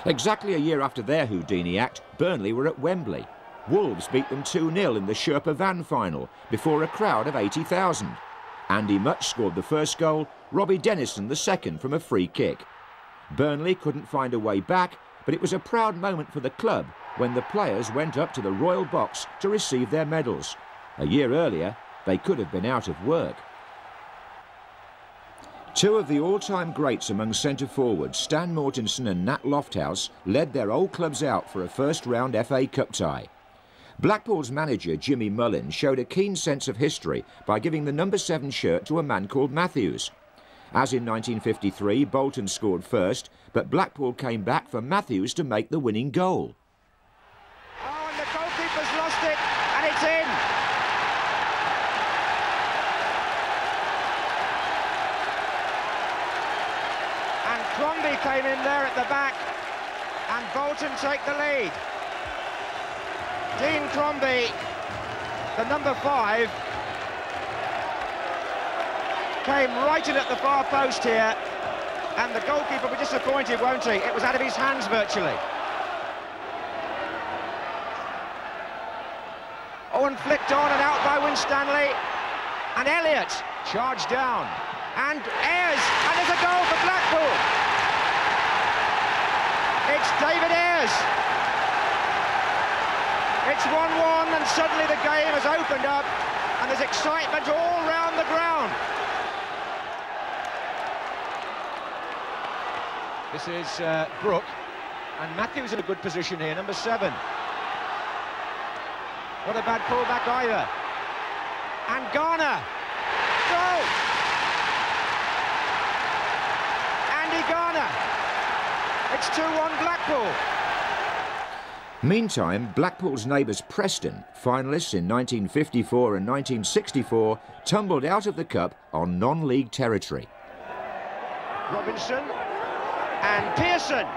Exactly a year after their Houdini act, Burnley were at Wembley. Wolves beat them 2-0 in the Sherpa Van final before a crowd of 80,000. Andy Much scored the first goal, Robbie Dennison the second from a free kick. Burnley couldn't find a way back, but it was a proud moment for the club when the players went up to the Royal Box to receive their medals. A year earlier, they could have been out of work. 2 of the all-time greats among centre-forwards, Stan Mortensen and Nat Lofthouse, led their old clubs out for a first-round FA Cup tie. Blackpool's manager, Jimmy Mullin, showed a keen sense of history by giving the number 7 shirt to a man called Matthews. As in 1953, Bolton scored first, but Blackpool came back for Matthews to make the winning goal. Oh, and the goalkeeper's lost it, and it's in. And Crombie came in there at the back, and Bolton take the lead. Dean Crombie, the number 5, came right in at the far post here, and the goalkeeper will be disappointed, won't he? It was out of his hands virtually. Owen flicked on and out by Winstanley, and Elliott charged down, and Ayres, and there's a goal for Blackpool. It's David Ayres. It's 1-1, and suddenly the game has opened up, and there's excitement all round the ground. This is Brook, and Matthews in a good position here, number 7. Not a bad pullback either. And Garner. Goal! Andy Garner. It's 2-1 Blackpool. Meantime, Blackpool's neighbours Preston, finalists in 1954 and 1964, tumbled out of the Cup on non-league territory. Robinson and Pearson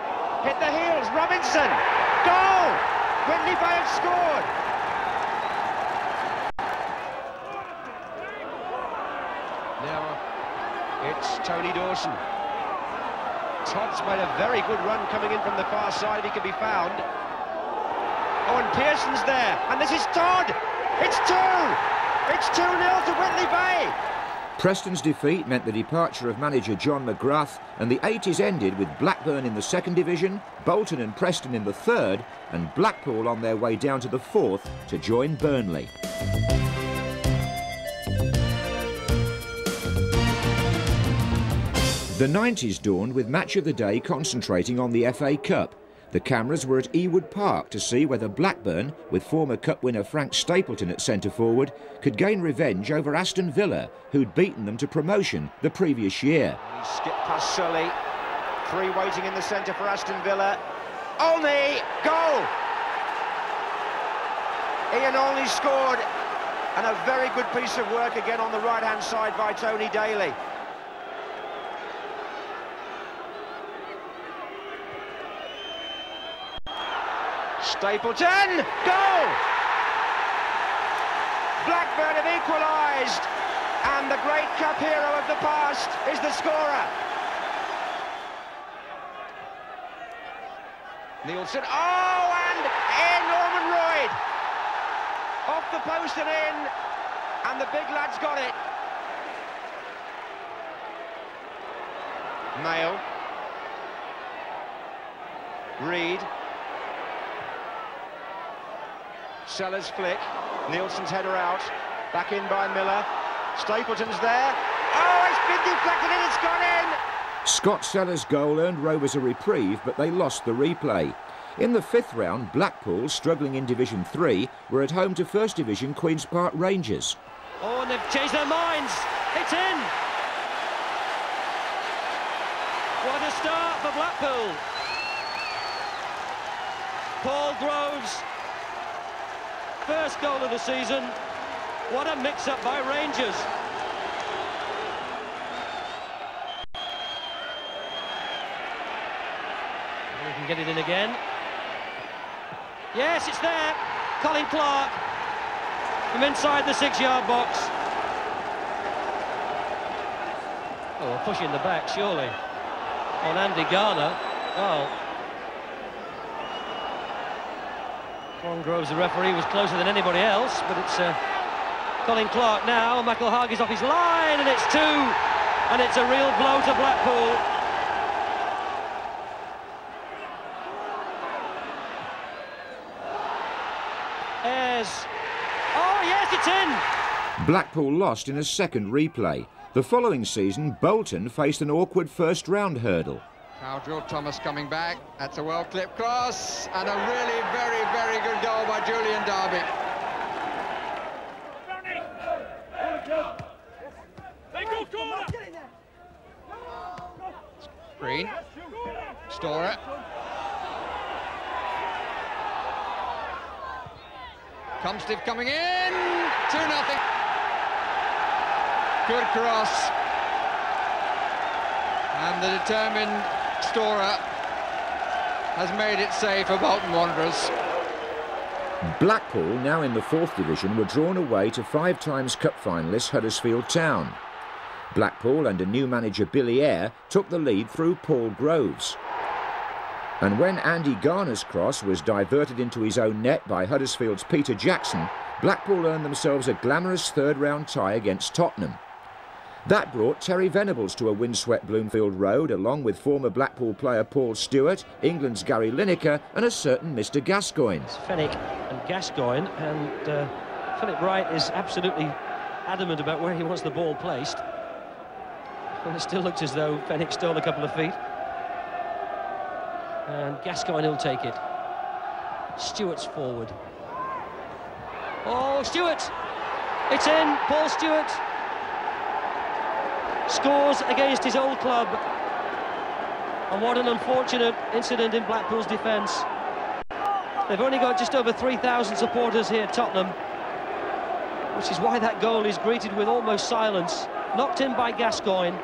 hit the heels. Robinson, goal! Whitney Bay have scored. It's Tony Dawson. Todd's made a very good run coming in from the far side if he can be found. Oh, and Pearson's there, and this is Todd! It's 2! It's 2-0 to Whitley Bay! Preston's defeat meant the departure of manager John McGrath, and the 80s ended with Blackburn in the 2nd division, Bolton and Preston in the 3rd, and Blackpool on their way down to the 4th to join Burnley. The 90s dawned with Match of the Day concentrating on the FA Cup. The cameras were at Ewood Park to see whether Blackburn, with former Cup winner Frank Stapleton at centre-forward, could gain revenge over Aston Villa, who'd beaten them to promotion the previous year. He skipped past Sully. 3 waiting in the centre for Aston Villa. Olney, goal! Ian Olney scored, and a very good piece of work again on the right-hand side by Tony Daly. Stapleton, goal! Blackburn have equalised, and the great cup hero of the past is the scorer. Nielsen, oh, and in Norman Royd! Off the post and in, and the big lad's got it. Mayo. Reed. Sellers flick, Nielsen's header out, back in by Miller, Stapleton's there, oh, it's been deflected and it's gone in! Scott Sellers' goal earned Rovers a reprieve, but they lost the replay. In the 5th round, Blackpool, struggling in Division 3, were at home to 1st Division Queen's Park Rangers. Oh, and they've changed their minds, it's in! What a start for Blackpool! Paul Groves, first goal of the season. What a mix-up by Rangers. We can get it in again. Yes, it's there. Colin Clark from inside the 6-yard box. Oh, a push in the back, surely. On Andy Garner. Oh. Ron Groves, the referee, was closer than anybody else, but it's Colin Clark now. McElhargy's off his line, and it's 2, and it's a real blow to Blackpool. Ayres. Oh, yes, it's in! Blackpool lost in a 2nd replay. The following season, Bolton faced an awkward 1st-round hurdle. Now Joe Thomas coming back. That's a well-clipped cross, and a really very, very good goal by Julian Darby. Green. Storer. Comstiff coming in. 2-0. Good cross. And the determined Storer has made it safe for Bolton Wanderers. Blackpool, now in the 4th division, were drawn away to 5 times cup finalists Huddersfield Town. Blackpool under new manager Billy Eyre took the lead through Paul Groves. And when Andy Garner's cross was diverted into his own net by Huddersfield's Peter Jackson, Blackpool earned themselves a glamorous 3rd-round tie against Tottenham. That brought Terry Venables to a windswept Bloomfield Road, along with former Blackpool player Paul Stewart, England's Gary Lineker and a certain Mr Gascoigne. It's Fenwick and Gascoigne, and Philip Wright is absolutely adamant about where he wants the ball placed. And it still looks as though Fenwick stole a couple of feet. And Gascoigne will take it. Stewart's forward. Oh, Stewart! It's in, Paul Stewart. Scores against his old club, and what an unfortunate incident in Blackpool's defence. They've only got just over 3,000 supporters here at Tottenham, which is why that goal is greeted with almost silence. Knocked in by Gascoigne,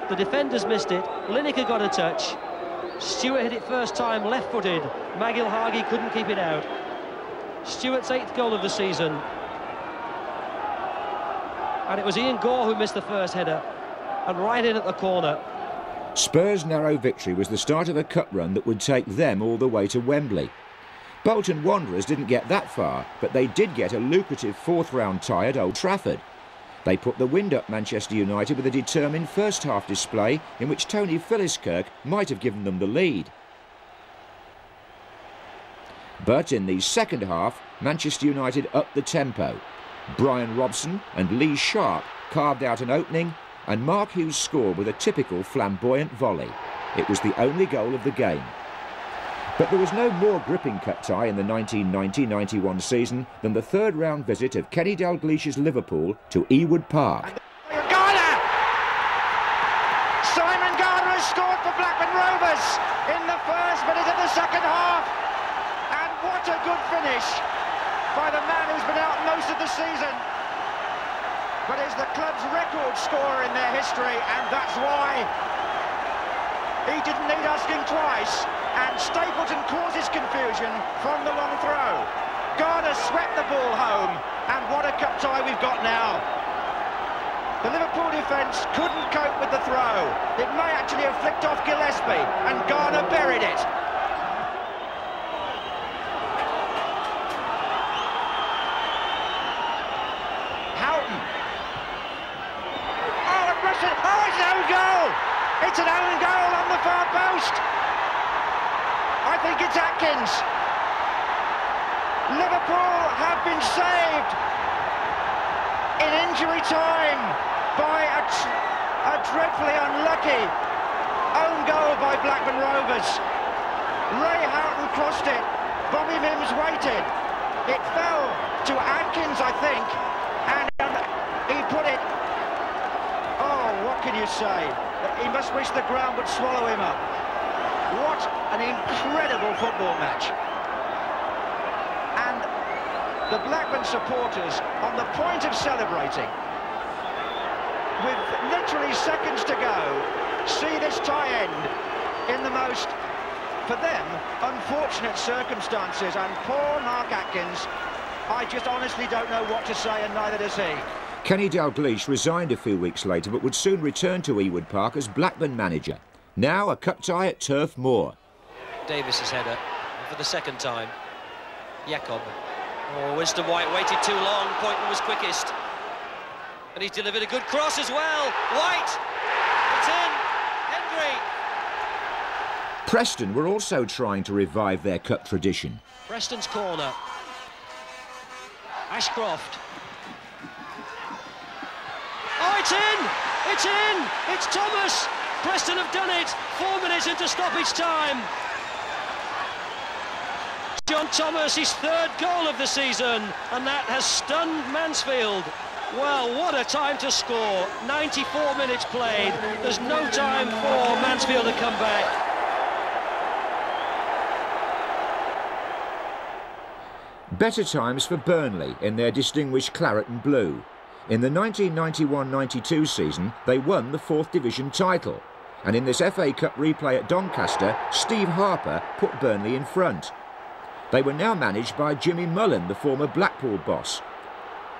the defenders missed it, Lineker got a touch, Stewart hit it first time left-footed, McElhargy couldn't keep it out. Stewart's 8th goal of the season, and it was Ian Gore who missed the first header. and right in at the corner. Spurs' narrow victory was the start of a cup run that would take them all the way to Wembley. Bolton Wanderers didn't get that far, but they did get a lucrative fourth-round tie at Old Trafford. They put the wind up Manchester United with a determined first-half display in which Tony Philliskirk might have given them the lead. But in the second half, Manchester United upped the tempo. Brian Robson and Lee Sharp carved out an opening, and Mark Hughes scored with a typical flamboyant volley. It was the only goal of the game. But there was no more gripping cup tie in the 1990-91 season than the third-round visit of Kenny Dalglish's Liverpool to Ewood Park. Garner! Simon Garner has scored for Blackburn Rovers in the first minute of the second half. And what a good finish by the man who's been out most of the season. But is the club's record scorer in their history, and that's why he didn't need asking twice. And Stapleton causes confusion from the long throw. Garner swept the ball home, and what a cup tie we've got now. The Liverpool defence couldn't cope with the throw. It may actually have flicked off Gillespie, and Garner buried it. It's an own goal! It's an own goal on the far post! I think it's Atkins. Liverpool have been saved in injury time by a dreadfully unlucky own goal by Blackburn Rovers. Ray Houghton crossed it, Bobby Mims waited. It fell to Atkins, I think, and he put it. What can you say? He must wish the ground would swallow him up. What an incredible football match. And the Blackburn supporters on the point of celebrating, with literally seconds to go, see this tie end in the most, for them, unfortunate circumstances. And poor Mark Atkins, I just honestly don't know what to say, and neither does he. Kenny Dalglish resigned a few weeks later but would soon return to Ewood Park as Blackburn manager. Now a cup tie at Turf Moor. Davis's header for the second time. Jakob. Oh, Winston White waited too long. Poynton was quickest. And he's delivered a good cross as well. White! It's in! Hendry! Preston were also trying to revive their cup tradition. Preston's corner. Ashcroft. Oh, it's in! It's in! It's Thomas! Preston have done it! 4 minutes into stoppage time. John Thomas, his third goal of the season, and that has stunned Mansfield. Well, what a time to score. 94 minutes played. There's no time for Mansfield to come back. Better times for Burnley in their distinguished claret and blue. In the 1991-92 season, they won the 4th Division title. And in this FA Cup replay at Doncaster, Steve Harper put Burnley in front. They were now managed by Jimmy Mullen, the former Blackpool boss.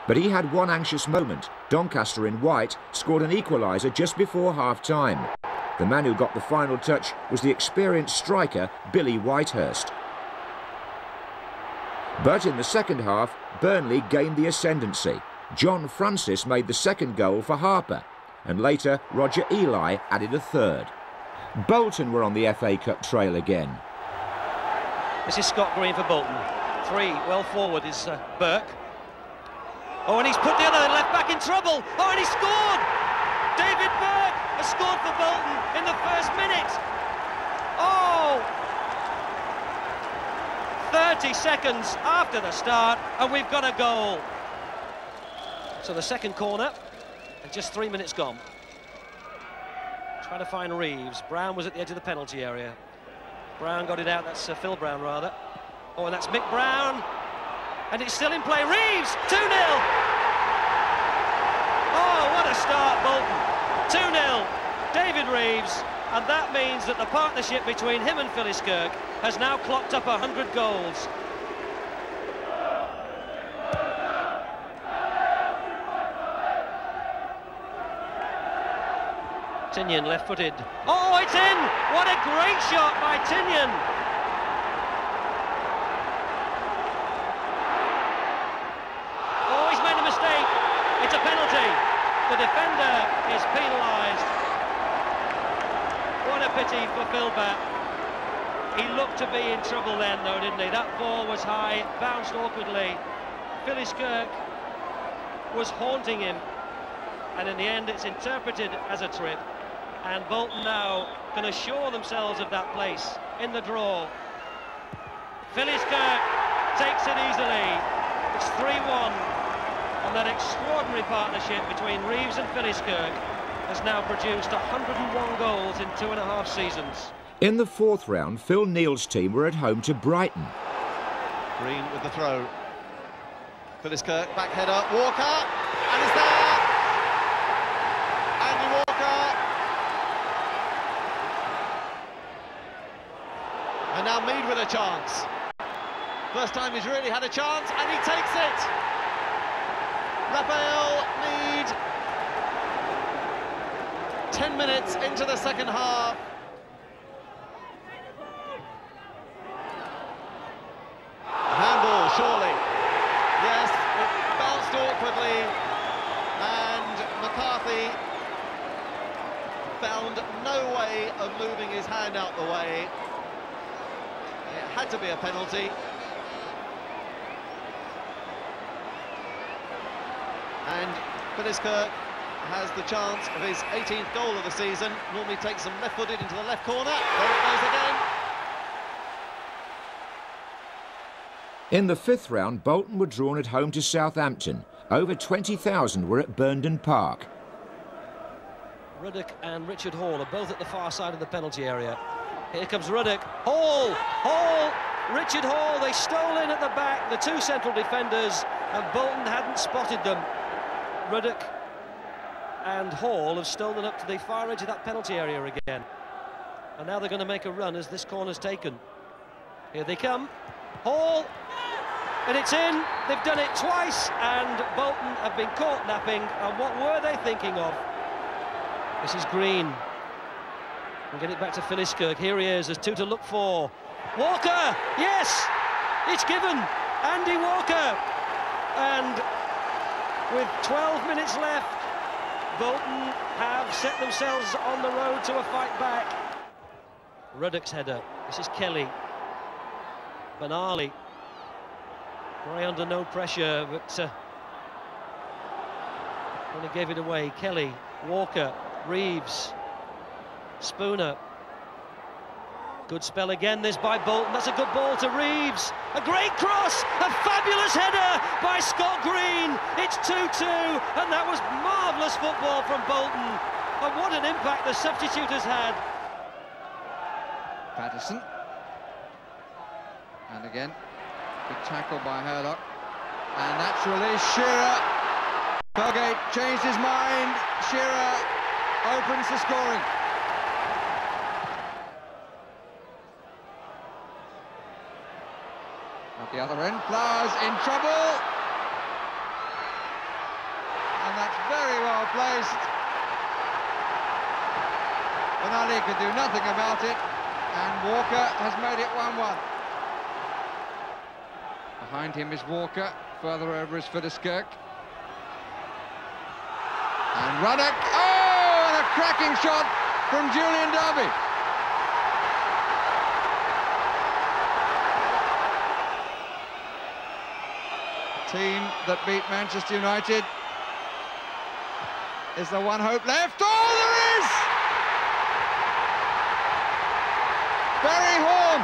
But he had one anxious moment. Doncaster in white scored an equaliser just before half-time. The man who got the final touch was the experienced striker, Billy Whitehurst. But in the second half, Burnley gained the ascendancy. John Francis made the second goal for Harper, and later Roger Ely added a third. Bolton were on the FA Cup trail again. This is Scott Green for Bolton. 3 well forward is Burke. Oh, and he's put the other left back in trouble. Oh, and he scored! David Burke has scored for Bolton in the first minute. Oh! 30 seconds after the start, and we've got a goal. So the second corner, and just 3 minutes gone. Trying to find Reeves. Brown was at the edge of the penalty area. Brown got it out, that's Phil Brown rather. Oh, and that's Mick Brown. And it's still in play. Reeves, 2-0. Oh, what a start, Bolton. 2-0, David Reeves. And that means that the partnership between him and Philliskirk has now clocked up 100 goals. Tinian, left-footed. Oh, it's in! What a great shot by Tinian! Oh, he's made a mistake. It's a penalty. The defender is penalised. What a pity for Phil Batt. He looked to be in trouble then, though, didn't he? That ball was high, bounced awkwardly. Phyllis Kirk was haunting him, and in the end it's interpreted as a trip, and Bolton now can assure themselves of that place in the draw. Phyllis Kirk takes it easily. It's 3-1, and that extraordinary partnership between Reeves and Phyllis Kirk has now produced 101 goals in 2.5 seasons. In the fourth round, Phil Neal's team were at home to Brighton. Green with the throw. Phyllis Kirk, back header, Walker, and it's there! Andy Walker. And now Mead with a chance. First time he's really had a chance, and he takes it! Raphael Mead. 10 minutes into the second half. Handball, surely. Yes, it bounced awkwardly, and McCarthy found no way of moving his hand out the way. It had to be a penalty. And Phyllis Kirk has the chance of his 18th goal of the season. Normally takes them left-footed into the left corner. There it goes again. In the fifth round, Bolton were drawn at home to Southampton. Over 20,000 were at Burnden Park. Ruddock and Richard Hall are both at the far side of the penalty area. Here comes Ruddock. Hall! Richard Hall, they stole in at the back, the two central defenders, and Bolton hadn't spotted them. Ruddock and Hall have stolen up to the far edge of that penalty area again. And now they're going to make a run as this corner's taken. Here they come. Hall! And it's in. They've done it twice, and Bolton have been caught napping. And what were they thinking of? This is Green. We'll get it back to Phyllis Kirk. Here he is. There's two to look for. Walker! Yes! It's given. Andy Walker. And with 12 minutes left, Bolton have set themselves on the road to a fight back. Ruddock's header. This is Kelly. Benali. Gray under no pressure, but when he gave it away, Kelly, Walker, Reeves, Spooner. Good spell again, this by Bolton. That's a good ball to Reeves. A great cross, a fabulous header by Scott Green. It's 2-2, and that was marvellous football from Bolton. And what an impact the substitute has had. Patterson. And again, good tackle by Hurlock. And naturally, Shearer. Felgate changed his mind. Shearer opens the scoring. At the other end, Flowers in trouble. And that's very well placed. Benali could do nothing about it. And Walker has made it 1-1. Behind him is Walker, further over is Phyllis Kirk. And Ruddock, oh, and a cracking shot from Julian Derby. The team that beat Manchester United is the one hope left. Oh, there is! Barry Horn.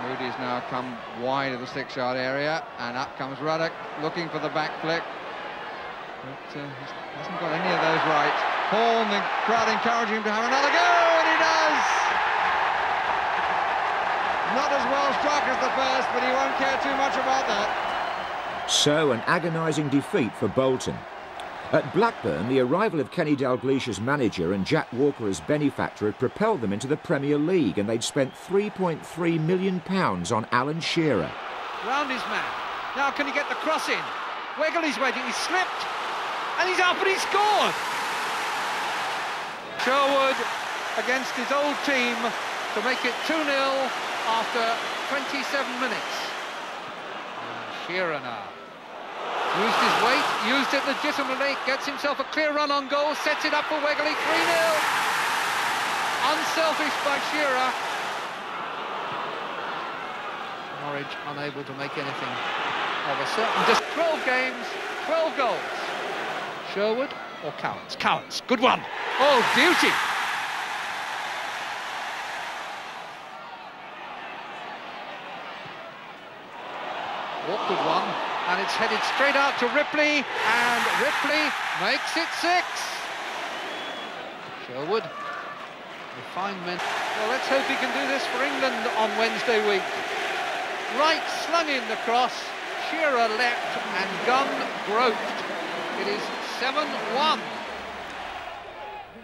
Moody's now come wide of the 6-yard area, and up comes Ruddock, looking for the back flick. But he hasn't got any of those right. Horn, the crowd encouraging him to have another go, and he does! Not as well struck as the first, but he won't care too much about that. So, an agonising defeat for Bolton. At Blackburn, the arrival of Kenny Dalglish as manager and Jack Walker as benefactor had propelled them into the Premier League, and they'd spent £3.3 million on Alan Shearer. Round his man. Now can he get the cross in? Wiggle is waiting, he's slipped, and he's up and he's scored! Sherwood against his old team to make it 2-0 after 27 minutes. Shearer now used his weight, used it legitimately, gets himself a clear run on goal, sets it up for Wegley, 3-0. Unselfish by Shearer. Norwich unable to make anything of a certain just 12 games, 12 goals. Sherwood or Cowans? Cowans, good one. Oh, beauty. Awkward one, and it's headed straight out to Ripley, and Ripley makes it 6. Sherwood, refinement. Well, let's hope he can do this for England on Wednesday week. Right slung in the cross, Shearer left, and Gunn groped. It is 7-1.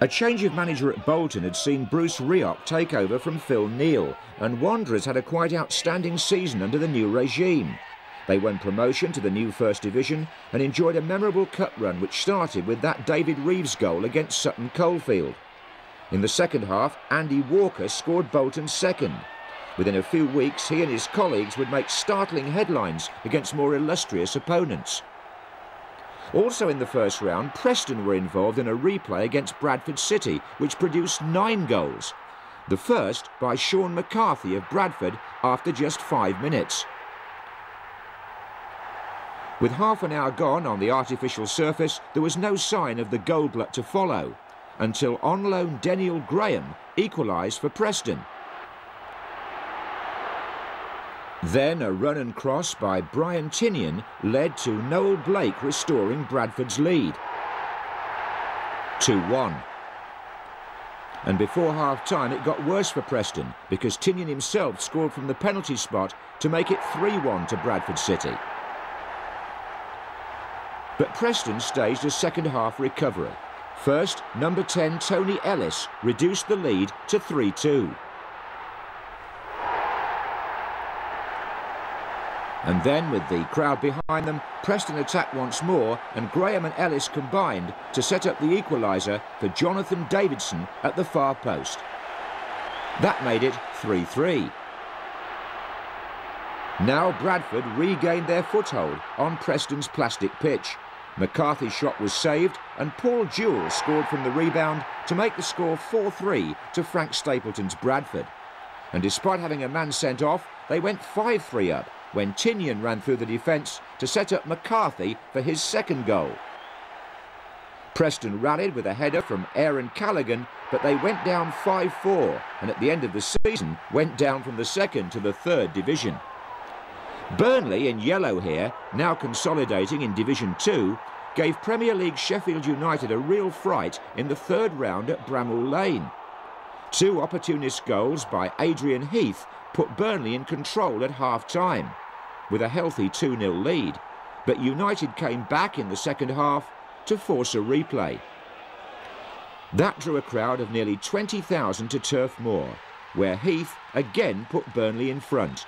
A change of manager at Bolton had seen Bruce Rioch take over from Phil Neal, and Wanderers had a quite outstanding season under the new regime. They won promotion to the new First Division and enjoyed a memorable cup run which started with that David Reeves goal against Sutton Coldfield. In the second half, Andy Walker scored Bolton's second. Within a few weeks, he and his colleagues would make startling headlines against more illustrious opponents. Also in the first round, Preston were involved in a replay against Bradford City, which produced 9 goals. The first by Sean McCarthy of Bradford after just 5 minutes. With half an hour gone on the artificial surface, there was no sign of the goal glut to follow, until on loan Daniel Graham equalised for Preston. Then a run and cross by Brian Tinian led to Noel Blake restoring Bradford's lead. 2-1. And before half-time it got worse for Preston because Tinian himself scored from the penalty spot to make it 3-1 to Bradford City. But Preston staged a second-half recovery. First, number 10 Tony Ellis reduced the lead to 3-2. And then, with the crowd behind them, Preston attacked once more, and Graham and Ellis combined to set up the equaliser for Jonathan Davidson at the far post. That made it 3-3. Now Bradford regained their foothold on Preston's plastic pitch. McCarthy's shot was saved, and Paul Jewell scored from the rebound to make the score 4-3 to Frank Stapleton's Bradford. And despite having a man sent off, they went 5-3 up when Tinian ran through the defence to set up McCarthy for his second goal. Preston rallied with a header from Aaron Callaghan, but they went down 5-4 and at the end of the season went down from the second to the third division. Burnley, in yellow here, now consolidating in Division 2, gave Premier League Sheffield United a real fright in the third round at Bramall Lane. 2 opportunist goals by Adrian Heath put Burnley in control at half-time, with a healthy 2-0 lead, but United came back in the second half to force a replay. That drew a crowd of nearly 20,000 to Turf Moor, where Heath again put Burnley in front.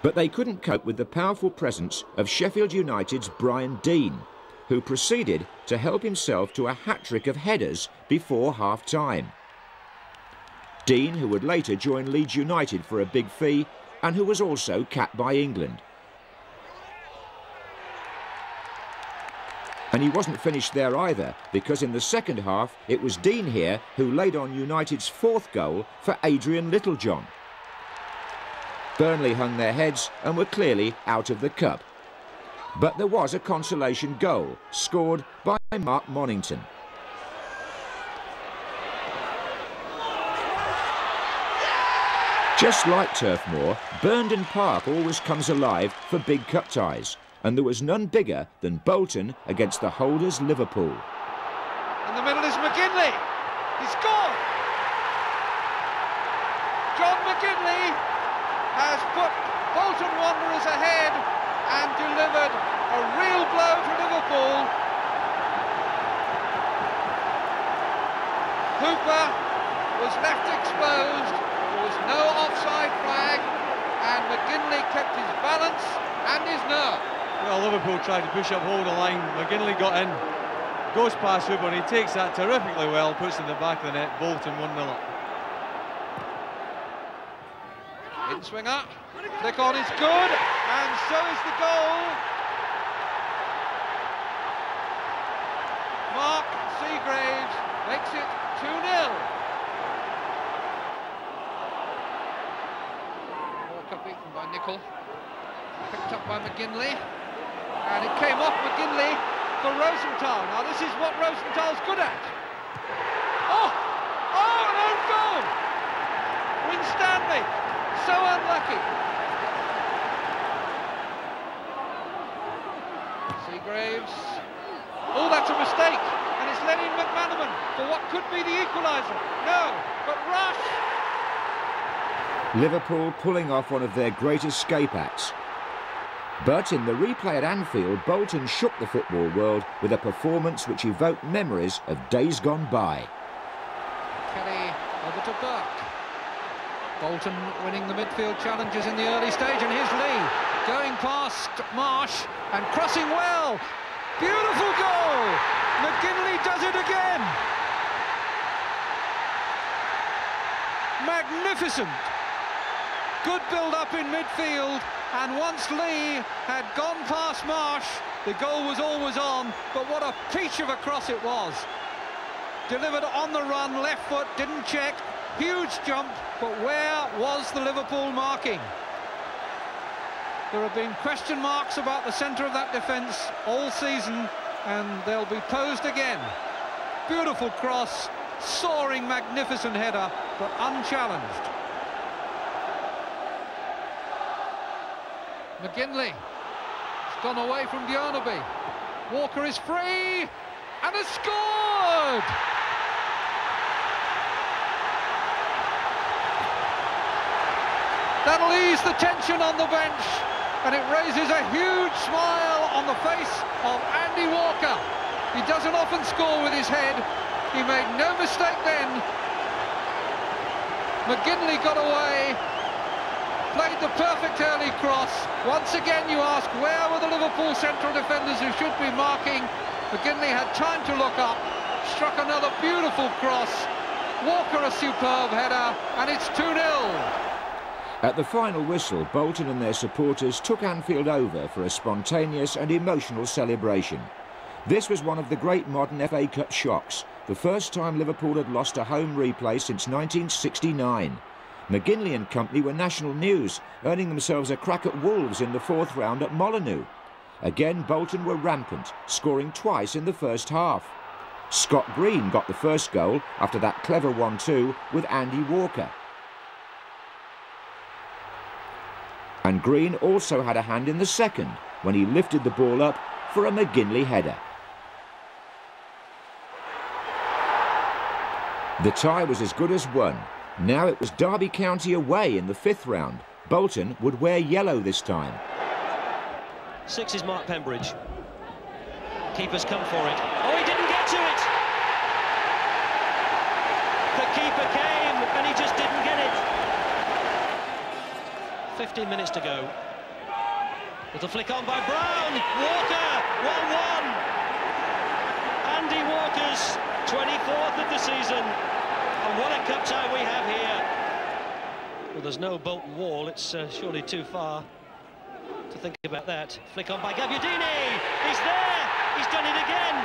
But they couldn't cope with the powerful presence of Sheffield United's Brian Deane, who proceeded to help himself to a hat-trick of headers before half-time. Deane, who would later join Leeds United for a big fee, and who was also capped by England. And he wasn't finished there either, because in the second half it was Deane here who laid on United's 4th goal for Adrian Littlejohn. Burnley hung their heads and were clearly out of the cup. But there was a consolation goal, scored by Mark Monington. Just like Turf Moor, Burnden Park always comes alive for big cup ties, and there was none bigger than Bolton against the holders Liverpool. In the middle is McGinley. He scored! John McGinley has put Bolton Wanderers ahead and delivered a real blow to Liverpool. Hooper was left exposed, there was no offside flag, and McGinley kept his balance and his nerve. Well, Liverpool tried to push up, hold the line. McGinley got in, goes past Hooper, and he takes that terrifically well, puts it in the back of the net. Bolton 1-0 up. In swinger, flick on is good, and so is the goal. Mark Seagraves makes it 2-0. Walker beaten by Nicol, picked up by McGinley, and it came off McGinley for Rosenthal. Now this is what Rosenthal's good at. Oh, an own goal! Winstanley, so unlucky. Seagraves. Oh, that's a mistake, and it's Lenny McManaman for what could be the equaliser. No, but Rush. Liverpool pulling off one of their great escape acts. But in the replay at Anfield, Bolton shook the football world with a performance which evoked memories of days gone by. Kelly over to Burke. Bolton winning the midfield challenges in the early stage, and here's Lee going past Marsh and crossing well. Beautiful goal! McGinley does it again. Magnificent. Good build-up in midfield, and once Lee had gone past Marsh, the goal was always on, but what a peach of a cross it was. Delivered on the run, left foot, didn't check, huge jump, but where was the Liverpool marking? There have been question marks about the centre of that defence all season, and they'll be posed again. Beautiful cross, soaring, magnificent header, but unchallenged. McGinley has gone away from Bjornaby. Walker is free and has scored! That'll ease the tension on the bench, and it raises a huge smile on the face of Andy Walker. He doesn't often score with his head. He made no mistake then. McGinley got away, played the perfect early cross. Once again you ask, where were the Liverpool central defenders who should be marking? McGinley had time to look up, struck another beautiful cross. Walker a superb header, and it's 2-0. At the final whistle, Bolton and their supporters took Anfield over for a spontaneous and emotional celebration. This was one of the great modern FA Cup shocks, the first time Liverpool had lost a home replay since 1969. McGinley and company were national news, earning themselves a crack at Wolves in the fourth round at Molineux. Again, Bolton were rampant, scoring twice in the first half. Scott Green got the first goal after that clever 1-2 with Andy Walker. And Green also had a hand in the second when he lifted the ball up for a McGinley header. The tie was as good as won. Now it was Derby County away in the fifth round. Bolton would wear yellow this time. 6 is Mark Pembridge. Keeper's come for it. Oh, he didn't get to it! The keeper came and he just didn't get it. 15 minutes to go. Little flick on by Brown. Walker, 1-1. Andy Walker's 24th of the season. And what a cup tie we have here. Well, there's no Bolton wall. It's surely too far to think about that. Flick on by Gabbiadini. He's there. He's done it again.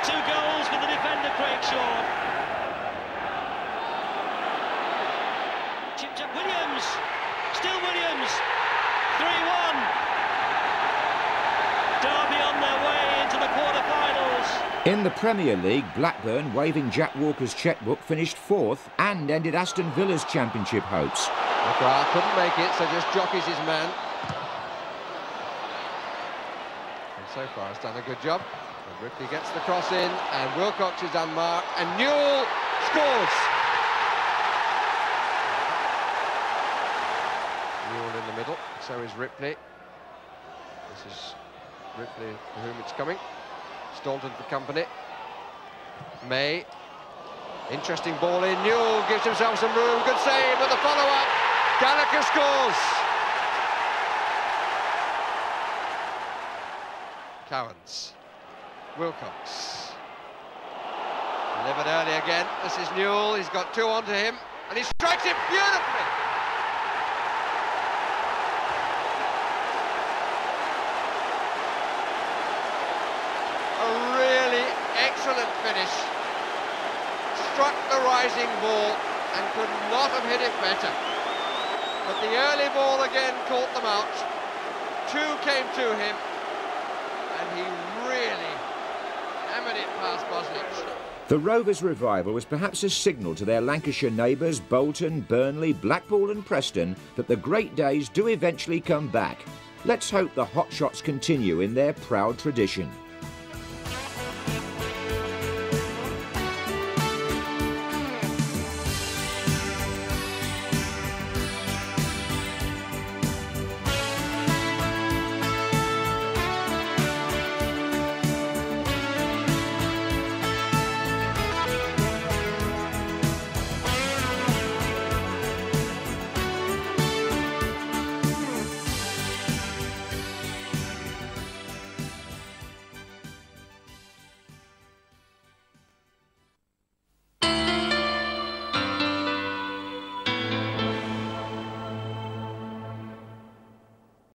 2 goals for the defender, Craig Shaw. Chipped up Williams. Still Williams. 3-1. Derby on their way into the quarter-finals. In the Premier League, Blackburn, waving Jack Walker's chequebook, finished 4th and ended Aston Villa's championship hopes. McGrath couldn't make it, so just jockeys his man. And so far has done a good job. And Ripley gets the cross in, and Wilcox is unmarked, and Newell scores. Newell in the middle, so is Ripley. This is Ripley for whom it's coming. Staunton for company. May. Interesting ball in. Newell gives himself some room. Good save with the follow-up. Gallagher scores. Cowans. Wilcox. Delivered early again. This is Newell. He's got two onto him, and he strikes it beautifully. A really excellent finish. Struck the rising ball and could not have hit it better. But the early ball again caught them out. Two came to him, and he really hammered it past Bosnich. The Rovers' revival was perhaps a signal to their Lancashire neighbours Bolton, Burnley, Blackpool and Preston that the great days do eventually come back. Let's hope the Hot-Shots continue in their proud tradition.